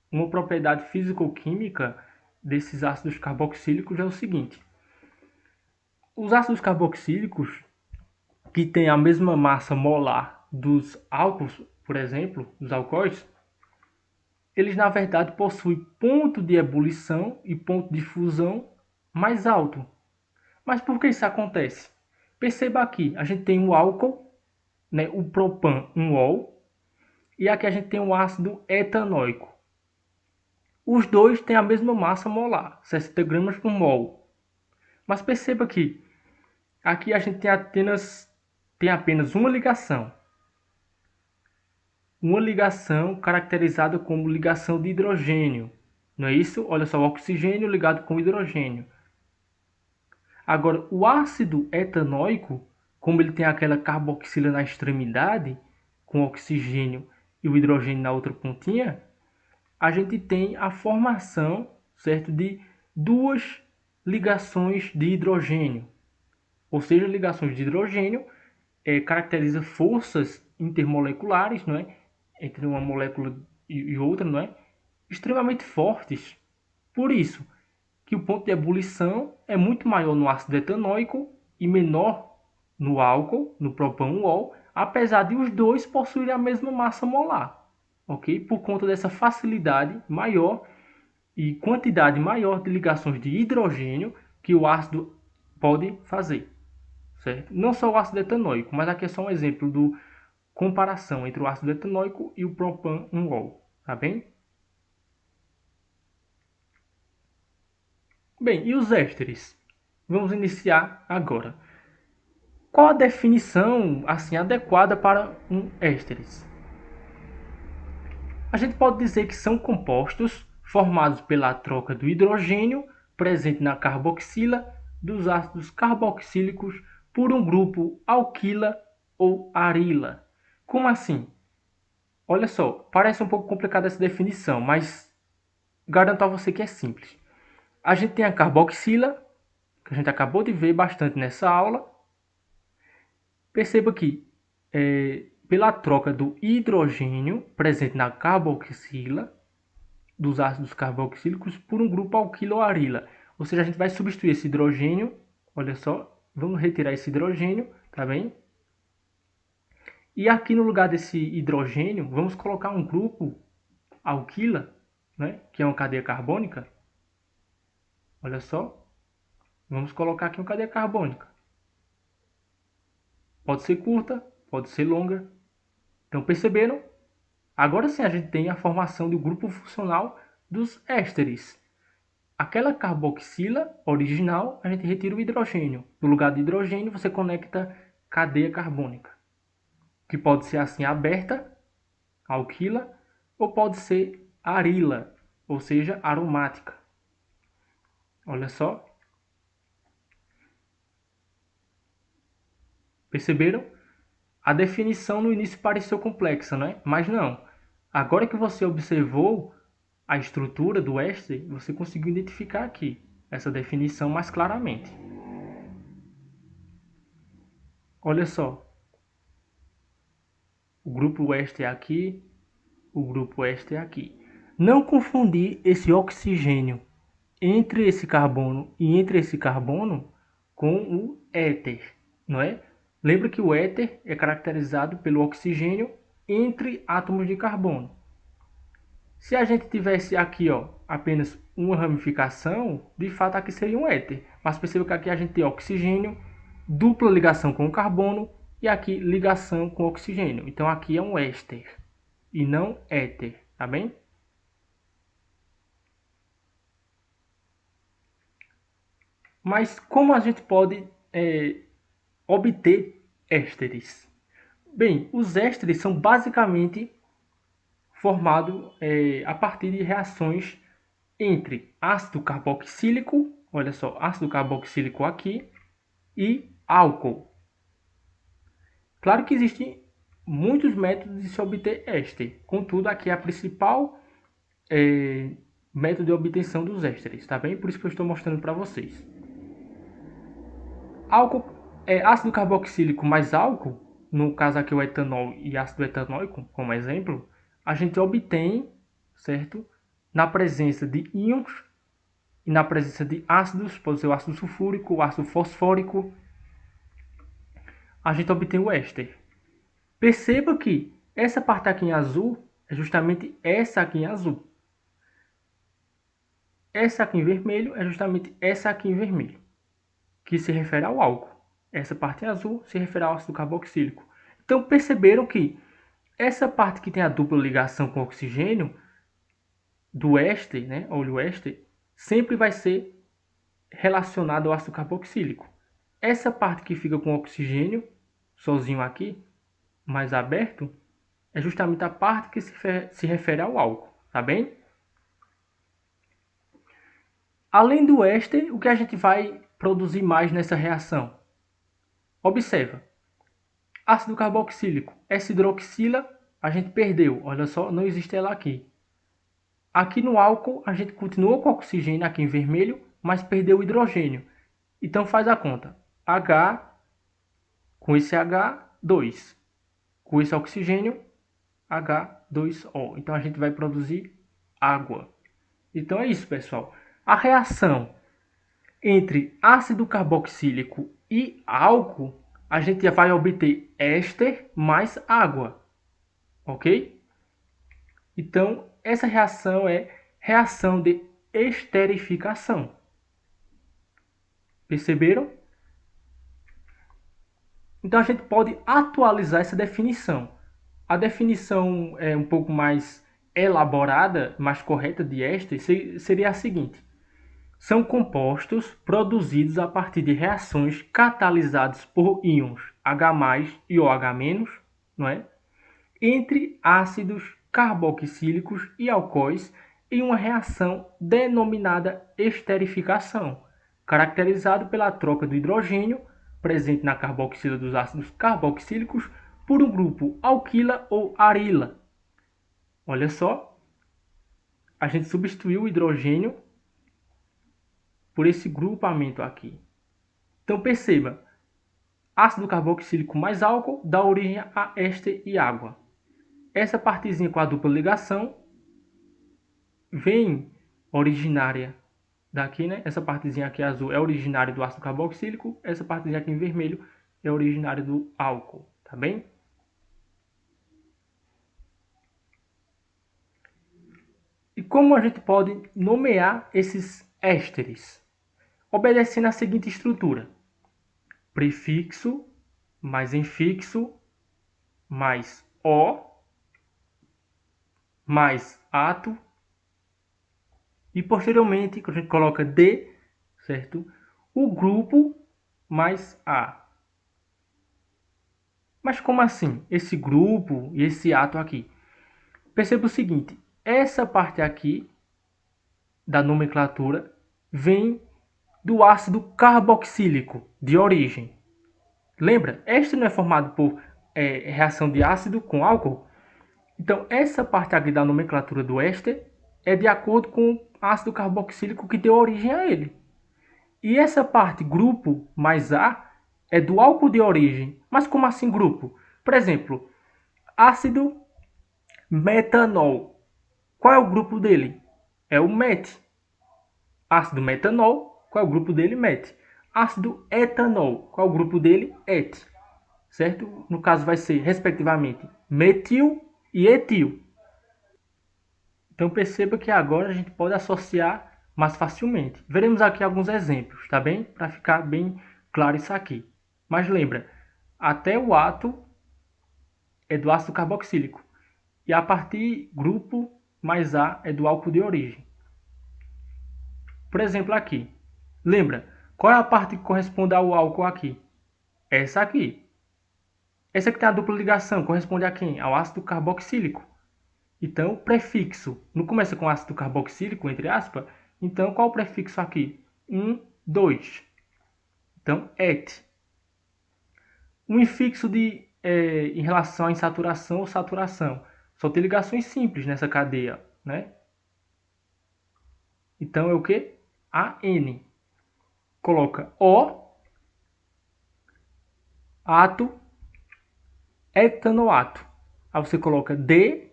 uma propriedade físico-química desses ácidos carboxílicos é o seguinte: os ácidos carboxílicos que têm a mesma massa molar dos álcools, por exemplo, dos alcoóis, eles na verdade possuem ponto de ebulição e ponto de fusão mais alto. Mas por que isso acontece? Perceba aqui, a gente tem o álcool, né, o propan-1-ol, e aqui a gente tem o ácido etanóico. Os dois têm a mesma massa molar, 60 gramas por mol. Mas perceba que aqui a gente tem apenas uma ligação. Uma ligação caracterizada como ligação de hidrogênio. Não é isso? Olha só, o oxigênio ligado com hidrogênio. Agora, o ácido etanóico, como ele tem aquela carboxila na extremidade, com o oxigênio e o hidrogênio na outra pontinha, a gente tem a formação, certo, de duas ligações de hidrogênio. Ou seja, ligações de hidrogênio caracteriza forças intermoleculares, não é? Entre uma molécula e outra, não é? Extremamente fortes. Por isso que o ponto de ebulição é muito maior no ácido etanóico e menor no álcool, no propan-ol, apesar de os dois possuírem a mesma massa molar, ok? Por conta dessa facilidade maior e quantidade maior de ligações de hidrogênio que o ácido pode fazer, certo? Não só o ácido etanóico, mas aqui é só um exemplo do comparação entre o ácido etanóico e o propan-ol, tá bem? Bem, e os ésteres? Vamos iniciar agora. Qual a definição assim adequada para um ésteres? A gente pode dizer que são compostos formados pela troca do hidrogênio presente na carboxila dos ácidos carboxílicos por um grupo alquila ou arila. Como assim? Olha só, parece um pouco complicada essa definição, mas garanto a você que é simples. A gente tem a carboxila, que a gente acabou de ver bastante nessa aula. Perceba que pela troca do hidrogênio presente na carboxila dos ácidos carboxílicos por um grupo alquila ou arila. Ou seja, a gente vai substituir esse hidrogênio, olha só, vamos retirar esse hidrogênio, tá bem? E aqui no lugar desse hidrogênio, vamos colocar um grupo alquila, né, que é uma cadeia carbônica. Olha só, vamos colocar aqui uma cadeia carbônica. Pode ser curta, pode ser longa. Então, perceberam? Agora sim a gente tem a formação do grupo funcional dos ésteres. Aquela carboxila original, a gente retira o hidrogênio. No lugar de hidrogênio, você conecta cadeia carbônica, que pode ser assim aberta, alquila, ou pode ser arila, ou seja, aromática. Olha só. Perceberam? A definição no início pareceu complexa, né? Mas não. Agora que você observou a estrutura do éster, você conseguiu identificar aqui essa definição mais claramente. Olha só. O grupo éster é aqui, o grupo éster é aqui. Não confundir esse oxigênio entre esse carbono e entre esse carbono com o éter, não é? Lembra que o éter é caracterizado pelo oxigênio entre átomos de carbono. Se a gente tivesse aqui, ó, apenas uma ramificação, de fato aqui seria um éter. Mas perceba que aqui a gente tem oxigênio, dupla ligação com o carbono e aqui ligação com o oxigênio. Então aqui é um éster e não éter, tá bem? Mas como a gente pode obter ésteres? Bem, os ésteres são basicamente formados a partir de reações entre ácido carboxílico, olha só, ácido carboxílico aqui, e álcool. Claro que existem muitos métodos de se obter éster, contudo aqui é a principal método de obtenção dos ésteres, tá bem? Por isso que eu estou mostrando para vocês. Álcool, ácido carboxílico mais álcool, no caso aqui o etanol e ácido etanóico, como exemplo, a gente obtém, certo? Na presença de íons e na presença de ácidos, pode ser o ácido sulfúrico, o ácido fosfórico, a gente obtém o éster. Perceba que essa parte aqui em azul é justamente essa aqui em azul. Essa aqui em vermelho é justamente essa aqui em vermelho, que se refere ao álcool. Essa parte em azul se refere ao ácido carboxílico. Então perceberam que essa parte que tem a dupla ligação com o oxigênio, do éster, né, óleo éster, sempre vai ser relacionado ao ácido carboxílico. Essa parte que fica com o oxigênio, sozinho aqui, mais aberto, é justamente a parte que se refere ao álcool, tá bem? Além do éster, o que a gente vai produzir mais nessa reação? Observa, ácido carboxílico, essa hidroxila a gente perdeu, olha só, não existe ela aqui. Aqui no álcool a gente continuou com o oxigênio aqui em vermelho, mas perdeu o hidrogênio. Então faz a conta, H com esse H2, com esse oxigênio, H2O. Então a gente vai produzir água. Então é isso, pessoal. A reação entre ácido carboxílico e álcool, a gente vai obter éster mais água, ok? Então, essa reação é reação de esterificação. Perceberam? Então, a gente pode atualizar essa definição. A definição é um pouco mais elaborada, mais correta de éster, seria a seguinte. São compostos produzidos a partir de reações catalisadas por íons H+ e OH-, não é? Entre ácidos carboxílicos e alcoóis em uma reação denominada esterificação, caracterizado pela troca do hidrogênio presente na carboxila dos ácidos carboxílicos por um grupo alquila ou arila. Olha só, a gente substituiu o hidrogênio por esse grupamento aqui. Então perceba, ácido carboxílico mais álcool dá origem a éster e água. Essa partezinha com a dupla ligação vem originária daqui, né? Essa partezinha aqui azul é originária do ácido carboxílico, essa partezinha aqui em vermelho é originária do álcool, tá bem? E como a gente pode nomear esses ésteres? Obedecendo a seguinte estrutura: prefixo mais infixo mais O mais ato e posteriormente, quando a gente coloca D, certo? O grupo mais A. Mas como assim? Esse grupo e esse ato aqui? Perceba o seguinte, essa parte aqui da nomenclatura vem do ácido carboxílico de origem. Lembra? Este não é formado por reação de ácido com álcool? Então, essa parte aqui da nomenclatura do éster é de acordo com o ácido carboxílico que deu origem a ele. E essa parte, grupo mais A, é do álcool de origem. Mas como assim grupo? Por exemplo, ácido metanol. Qual é o grupo dele? É o MET. Ácido metanol, qual é o grupo dele? MET. Ácido etanol, qual é o grupo dele? ET. Certo? No caso vai ser, respectivamente, metil e etil. Então perceba que agora a gente pode associar mais facilmente. Veremos aqui alguns exemplos, tá bem? Para ficar bem claro isso aqui. Mas lembra, até o átomo é do ácido carboxílico. E a partir grupo mais A é do álcool de origem. Por exemplo aqui. Lembra, qual é a parte que corresponde ao álcool aqui? Essa aqui. Essa que tem a dupla ligação corresponde a quem? Ao ácido carboxílico. Então, o prefixo não começa com ácido carboxílico, entre aspas. Então, qual é o prefixo aqui? 2. Então, et. Um infixo em relação à insaturação ou saturação. Só tem ligações simples nessa cadeia, né? Então, é o que? AN. Coloca O, ato, etanoato. Aí você coloca D,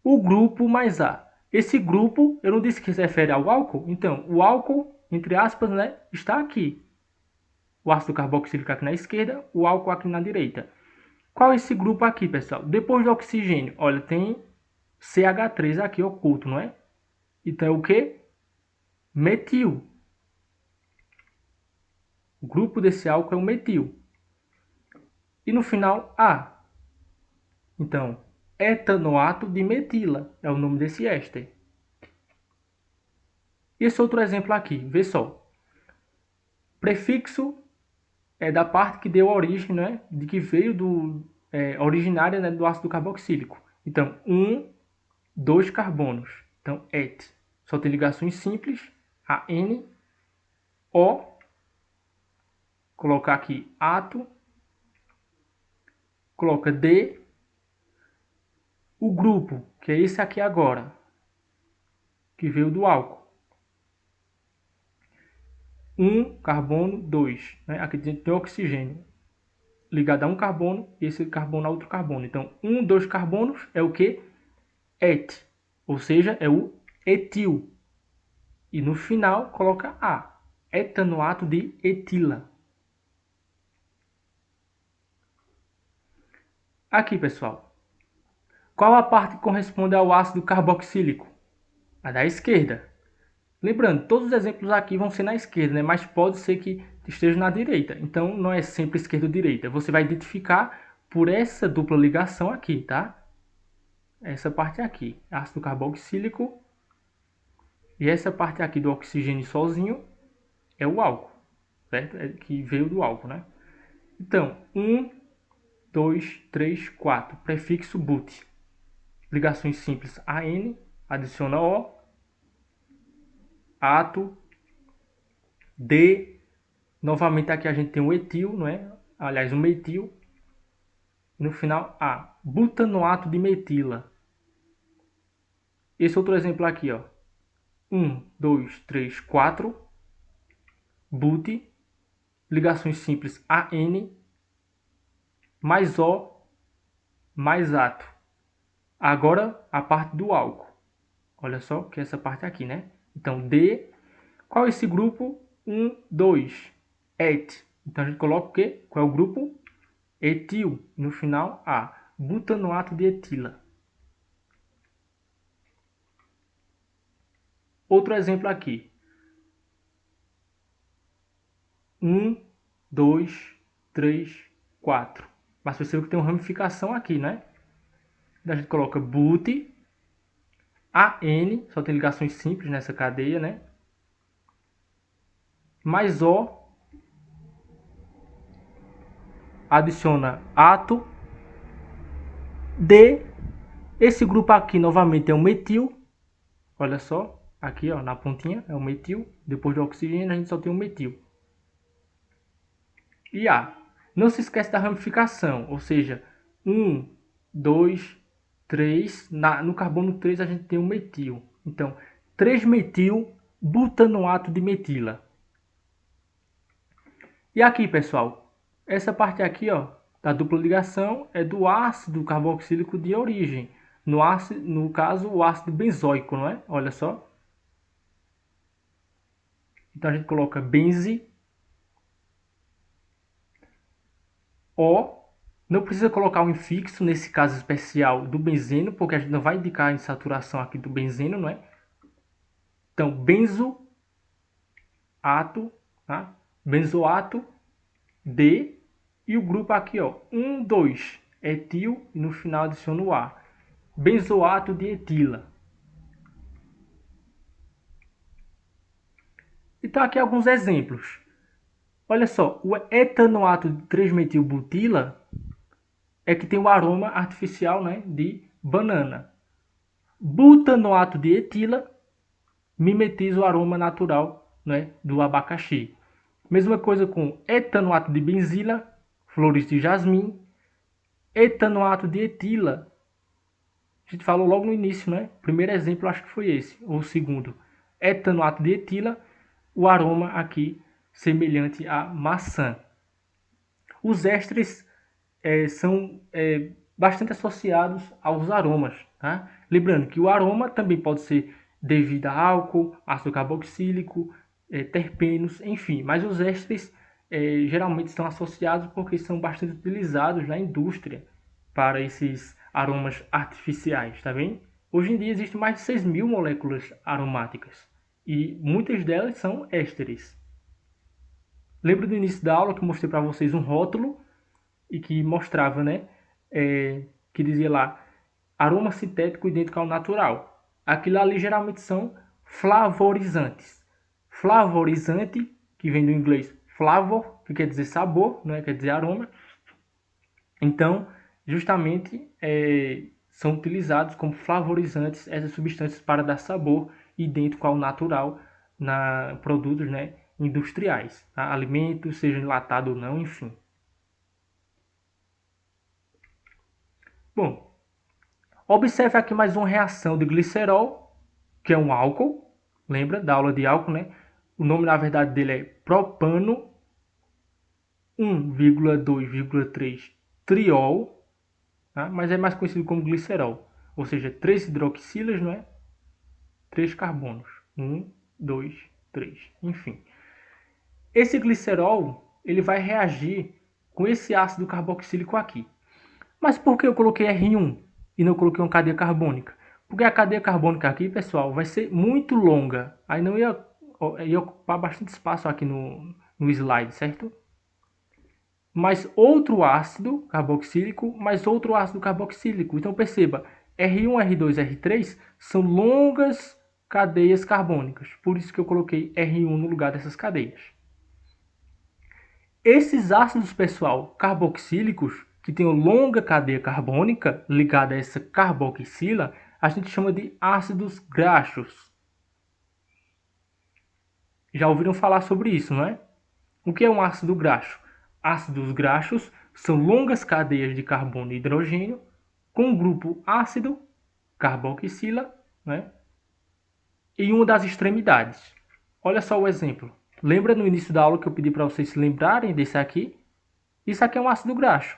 o grupo mais A. Esse grupo, eu não disse que se refere ao álcool? Então, o álcool, entre aspas, né, está aqui. O ácido carboxílico aqui na esquerda, o álcool aqui na direita. Qual é esse grupo aqui, pessoal? Depois do oxigênio, olha, tem CH3 aqui oculto, não é? Então, é o que? Metil. O grupo desse álcool é o metil. E no final, A. Então, etanoato de metila é o nome desse éster. E esse outro exemplo aqui, vê só. Prefixo é da parte que deu origem, né? De que veio originária, né, do ácido carboxílico. Então, 2 carbonos. Então, et. Só tem ligações simples. AN, O. Colocar aqui ato. Coloca D. O grupo, que é esse aqui agora, que veio do álcool. carbono, 2. Né? Aqui tem oxigênio ligado a um carbono e esse carbono a outro carbono. Então, 2 carbonos é o que? Et. Ou seja, é o etil. E no final, coloca A. Etanoato de etila. Aqui, pessoal. Qual a parte que corresponde ao ácido carboxílico? A da esquerda. Lembrando, todos os exemplos aqui vão ser na esquerda, né? Mas pode ser que esteja na direita. Então, não é sempre esquerda ou direita. Você vai identificar por essa dupla ligação aqui, tá? Essa parte aqui, ácido carboxílico. E essa parte aqui do oxigênio sozinho é o álcool, certo? É que veio do álcool, né? Então, 2, 3, 4. Prefixo but. Ligações simples AN, adiciona O, ato, D. Novamente aqui a gente tem o etil, não é? Aliás, o metil. E no final, A. Butanoato de metila. Esse outro exemplo aqui, ó. 2, 3, 4. But. Ligações simples AN, mais O, mais ato. Agora, a parte do álcool. Olha só, que é essa parte aqui, né? Então, D. Qual é esse grupo? 2. Et. Então, a gente coloca o quê? Qual é o grupo? Etil. No final, A. Butanoato de etila. Outro exemplo aqui. 2, 3, 4. Mas você viu que tem uma ramificação aqui, né? A gente coloca but. AN, só tem ligações simples nessa cadeia, né? Mais O. Adiciona ato. D. Esse grupo aqui novamente é um metil. Olha só. Aqui, ó, na pontinha é o metil. Depois do oxigênio a gente só tem o metil. E A. Não se esquece da ramificação, ou seja, 1, 2, 3. No carbono 3 a gente tem o metil. Então, 3-metil butanoato de metila. E aqui, pessoal, essa parte aqui, ó, da dupla ligação é do ácido carboxílico de origem. No caso, o ácido benzoico, não é? Olha só. Então a gente coloca benze, O. Não precisa colocar um infixo nesse caso especial do benzeno, porque a gente não vai indicar a insaturação aqui do benzeno, não é? Então, benzoato, tá? Benzoato de, e o grupo aqui, ó, 1, 2, etil, e no final adiciona o A. Benzoato de etila. Então, aqui alguns exemplos. Olha só, o etanoato de 3-metilbutila é que tem o aroma artificial, né, de banana. Butanoato de etila mimetiza o aroma natural, né, do abacaxi. Mesma coisa com etanoato de benzila, flores de jasmim. Etanoato de etila, a gente falou logo no início, né? O primeiro exemplo acho que foi esse, ou o segundo. Etanoato de etila, o aroma aqui semelhante à maçã. Os ésteres são bastante associados aos aromas, tá? Lembrando que o aroma também pode ser devido a álcool, ácido carboxílico, terpenos, enfim. Mas os ésteres geralmente estão associados porque são bastante utilizados na indústria para esses aromas artificiais, tá bem? Hoje em dia existem mais de 6.000 moléculas aromáticas e muitas delas são ésteres. Lembra do início da aula que eu mostrei para vocês um rótulo e que mostrava, né, que dizia lá, aroma sintético idêntico ao natural. Aquilo ali geralmente são flavorizantes. Flavorizante, que vem do inglês flavor, que quer dizer sabor, não é? Quer dizer aroma. Então, justamente, são utilizados como flavorizantes essas substâncias para dar sabor idêntico ao natural na produtos, né, industriais, tá? Alimentos, seja enlatado ou não, enfim. Bom, observe aqui mais uma reação de glicerol, que é um álcool. Lembra da aula de álcool, né? O nome, na verdade, dele é propano 1,2,3 triol, tá? Mas é mais conhecido como glicerol. Ou seja, 3 hidroxilas, não é? 3 carbonos. 1, 2, 3. Enfim. Esse glicerol ele vai reagir com esse ácido carboxílico aqui. Mas por que eu coloquei R1 e não coloquei uma cadeia carbônica? Porque a cadeia carbônica aqui, pessoal, vai ser muito longa. Aí não ia ocupar bastante espaço aqui no slide, certo? Mais outro ácido carboxílico, mais outro ácido carboxílico. Então perceba, R1, R2, R3 são longas cadeias carbônicas. Por isso que eu coloquei R1 no lugar dessas cadeias. Esses ácidos, pessoal, carboxílicos, que tem uma longa cadeia carbônica ligada a essa carboxila, a gente chama de ácidos graxos. Já ouviram falar sobre isso, não é? O que é um ácido graxo? Ácidos graxos são longas cadeias de carbono e hidrogênio com um grupo ácido, carboxila, né? Em uma das extremidades. Olha só o exemplo. Lembra no início da aula que eu pedi para vocês se lembrarem desse aqui? Isso aqui é um ácido graxo.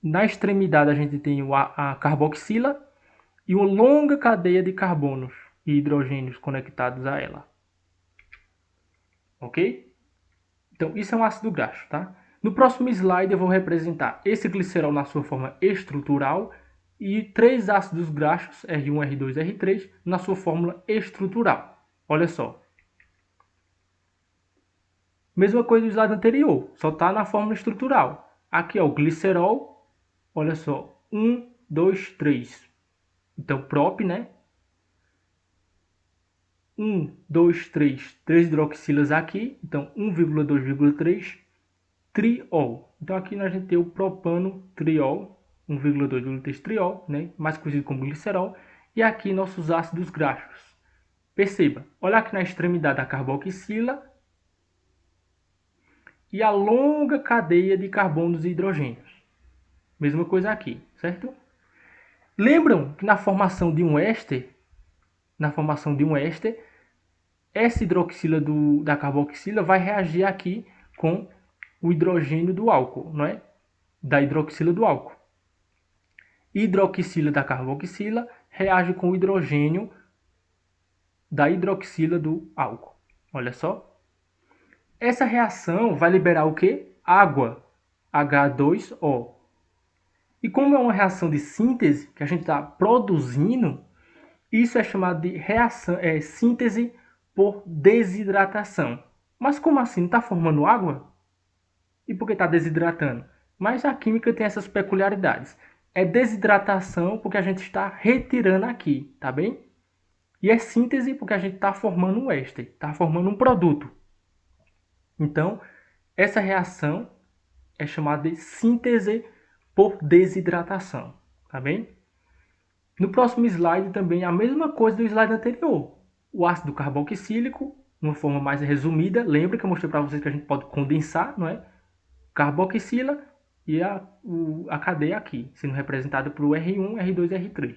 Na extremidade a gente tem a carboxila e uma longa cadeia de carbonos e hidrogênios conectados a ela. Ok? Então, isso é um ácido graxo, tá? No próximo slide eu vou representar esse glicerol na sua forma estrutural e 3 ácidos graxos, R1, R2, R3, na sua fórmula estrutural. Olha só. Mesma coisa do slide anterior, só está na fórmula estrutural. Aqui é o glicerol, olha só, 1, 2, 3. Então, prop, né? 1, 2, 3, 3 hidroxilas aqui. Então, 1,2,3 triol. Então, aqui a gente tem o propano triol, 1,2,3 triol, né? Mais conhecido como glicerol. E aqui nossos ácidos graxos. Perceba, olha aqui na extremidade a carboxila e a longa cadeia de carbonos e hidrogênios. Mesma coisa aqui, certo? Lembram que na formação de um éster, essa hidroxila da carboxila vai reagir aqui com o hidrogênio do álcool, não é? Da hidroxila do álcool. Hidroxila da carboxila reage com o hidrogênio da hidroxila do álcool. Olha só. Essa reação vai liberar o quê? Água, H2O. E como é uma reação de síntese que a gente está produzindo, isso é chamado de síntese por desidratação. Mas como assim? Não está formando água? E por que está desidratando? Mas a química tem essas peculiaridades. É desidratação porque a gente está retirando aqui, tá bem? E é síntese porque a gente está formando um éster, está formando um produto. Então, essa reação é chamada de síntese por desidratação, tá bem? No próximo slide também a mesma coisa do slide anterior. O ácido carboxílico, de uma forma mais resumida, lembra que eu mostrei para vocês que a gente pode condensar, não é? Carboxila e a cadeia aqui, sendo representada por R1, R2 e R3.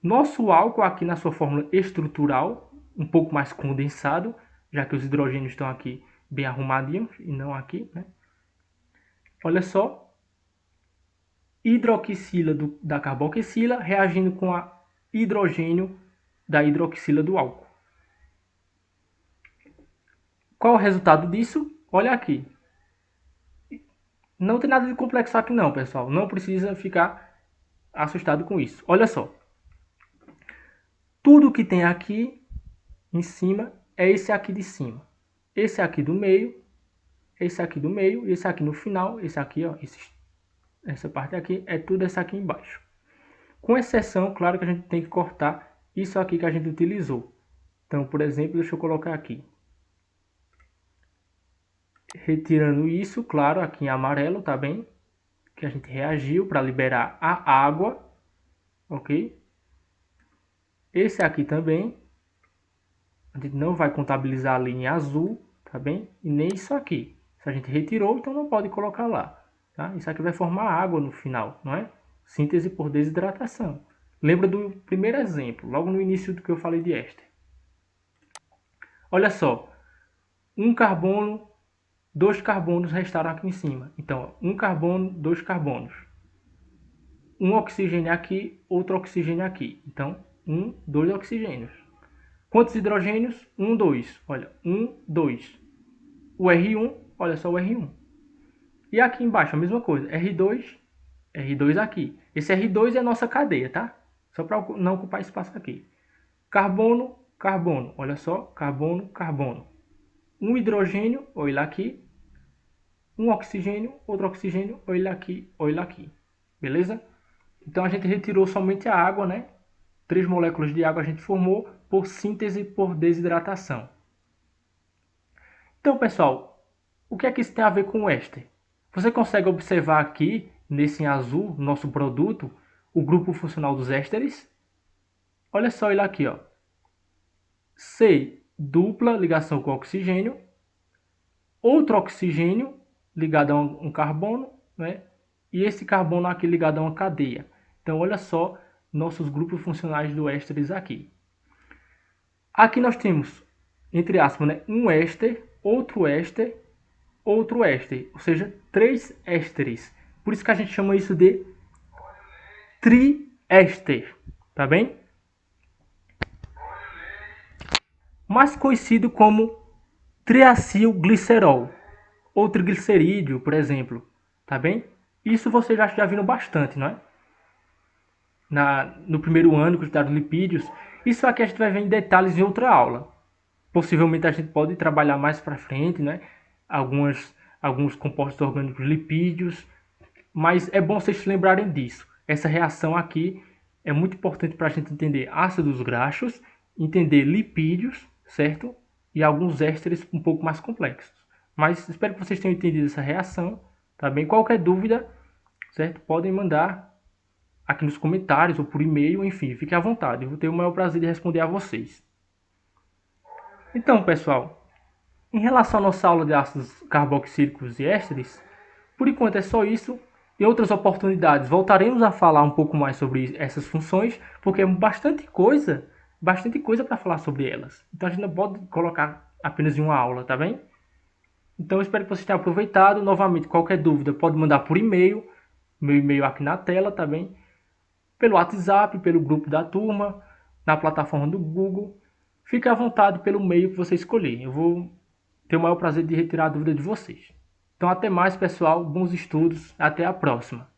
Nosso álcool aqui na sua fórmula estrutural, um pouco mais condensado, já que os hidrogênios estão aqui bem arrumadinhos e não aqui, né? Olha só, hidroxila da carboxila reagindo com a hidrogênio da hidroxila do álcool. Qual é o resultado disso? Olha aqui. Não tem nada de complexo aqui não, pessoal. Não precisa ficar assustado com isso. Olha só. Tudo que tem aqui em cima é esse aqui de cima. Esse aqui do meio, esse aqui do meio, esse aqui no final, esse aqui, ó, essa parte aqui, é tudo essa aqui embaixo. Com exceção, claro que a gente tem que cortar isso aqui que a gente utilizou. Então, por exemplo, deixa eu colocar aqui. Retirando isso, claro, aqui em amarelo, tá bem? Que a gente reagiu para liberar a água, ok? Esse aqui também, a gente não vai contabilizar ali em azul, tá bem? E nem isso aqui. Se a gente retirou, então não pode colocar lá, tá? Isso aqui vai formar água no final, não é? Síntese por desidratação. Lembra do primeiro exemplo, logo no início do que eu falei de éster. Olha só, um carbono, 2 carbonos restaram aqui em cima. Então, um carbono, 2 carbonos. Um oxigênio aqui, outro oxigênio aqui. Então, 2 oxigênios. Quantos hidrogênios? 2. Olha, 2. O R1, olha só o R1. E aqui embaixo a mesma coisa, R2 aqui. Esse R2 é a nossa cadeia, tá? Só para não ocupar espaço aqui. Carbono, carbono. Olha só, carbono, carbono. Um hidrogênio, olha aqui. Um oxigênio, outro oxigênio, olha aqui, olha aqui. Beleza? Então a gente retirou somente a água, né? 3 moléculas de água a gente formou por síntese por desidratação. Então, pessoal, o que é que isso tem a ver com o éster? Você consegue observar aqui, nesse em azul, nosso produto, o grupo funcional dos ésteres? Olha só ele aqui, ó. C, dupla ligação com oxigênio. Outro oxigênio ligado a um carbono, né? E esse carbono aqui ligado a uma cadeia. Então, olha só nossos grupos funcionais do ésteres aqui. Aqui nós temos, entre aspas, né, um éster, outro éster, outro éster. Ou seja, 3 ésteres. Por isso que a gente chama isso de triéster. Tá bem? Mais conhecido como triacilglicerol ou triglicerídeo, por exemplo, tá bem? Isso vocês já viram bastante, não é? No primeiro ano que estudaram lipídios. Isso aqui a gente vai ver em detalhes em outra aula. Possivelmente a gente pode trabalhar mais para frente, né? Alguns compostos orgânicos lipídios, mas é bom vocês se lembrarem disso. Essa reação aqui é muito importante para a gente entender ácidos graxos, entender lipídios, certo? E alguns ésteres um pouco mais complexos. Mas espero que vocês tenham entendido essa reação, tá bem? Qualquer dúvida, certo? Podem mandar aqui nos comentários ou por e-mail, enfim, fique à vontade. Eu vou ter o maior prazer de responder a vocês. Então, pessoal, em relação à nossa aula de ácidos carboxílicos e ésteres, por enquanto é só isso. Em outras oportunidades voltaremos a falar um pouco mais sobre essas funções, porque é bastante coisa para falar sobre elas. Então a gente não pode colocar apenas em uma aula, tá bem? Então eu espero que vocês tenham aproveitado. Novamente, qualquer dúvida pode mandar por e-mail, meu e-mail aqui na tela, tá bem? Pelo WhatsApp, pelo grupo da turma, na plataforma do Google. Fique à vontade pelo meio que você escolher. Eu vou ter o maior prazer de retirar a dúvida de vocês. Então até mais, pessoal. Bons estudos. Até a próxima.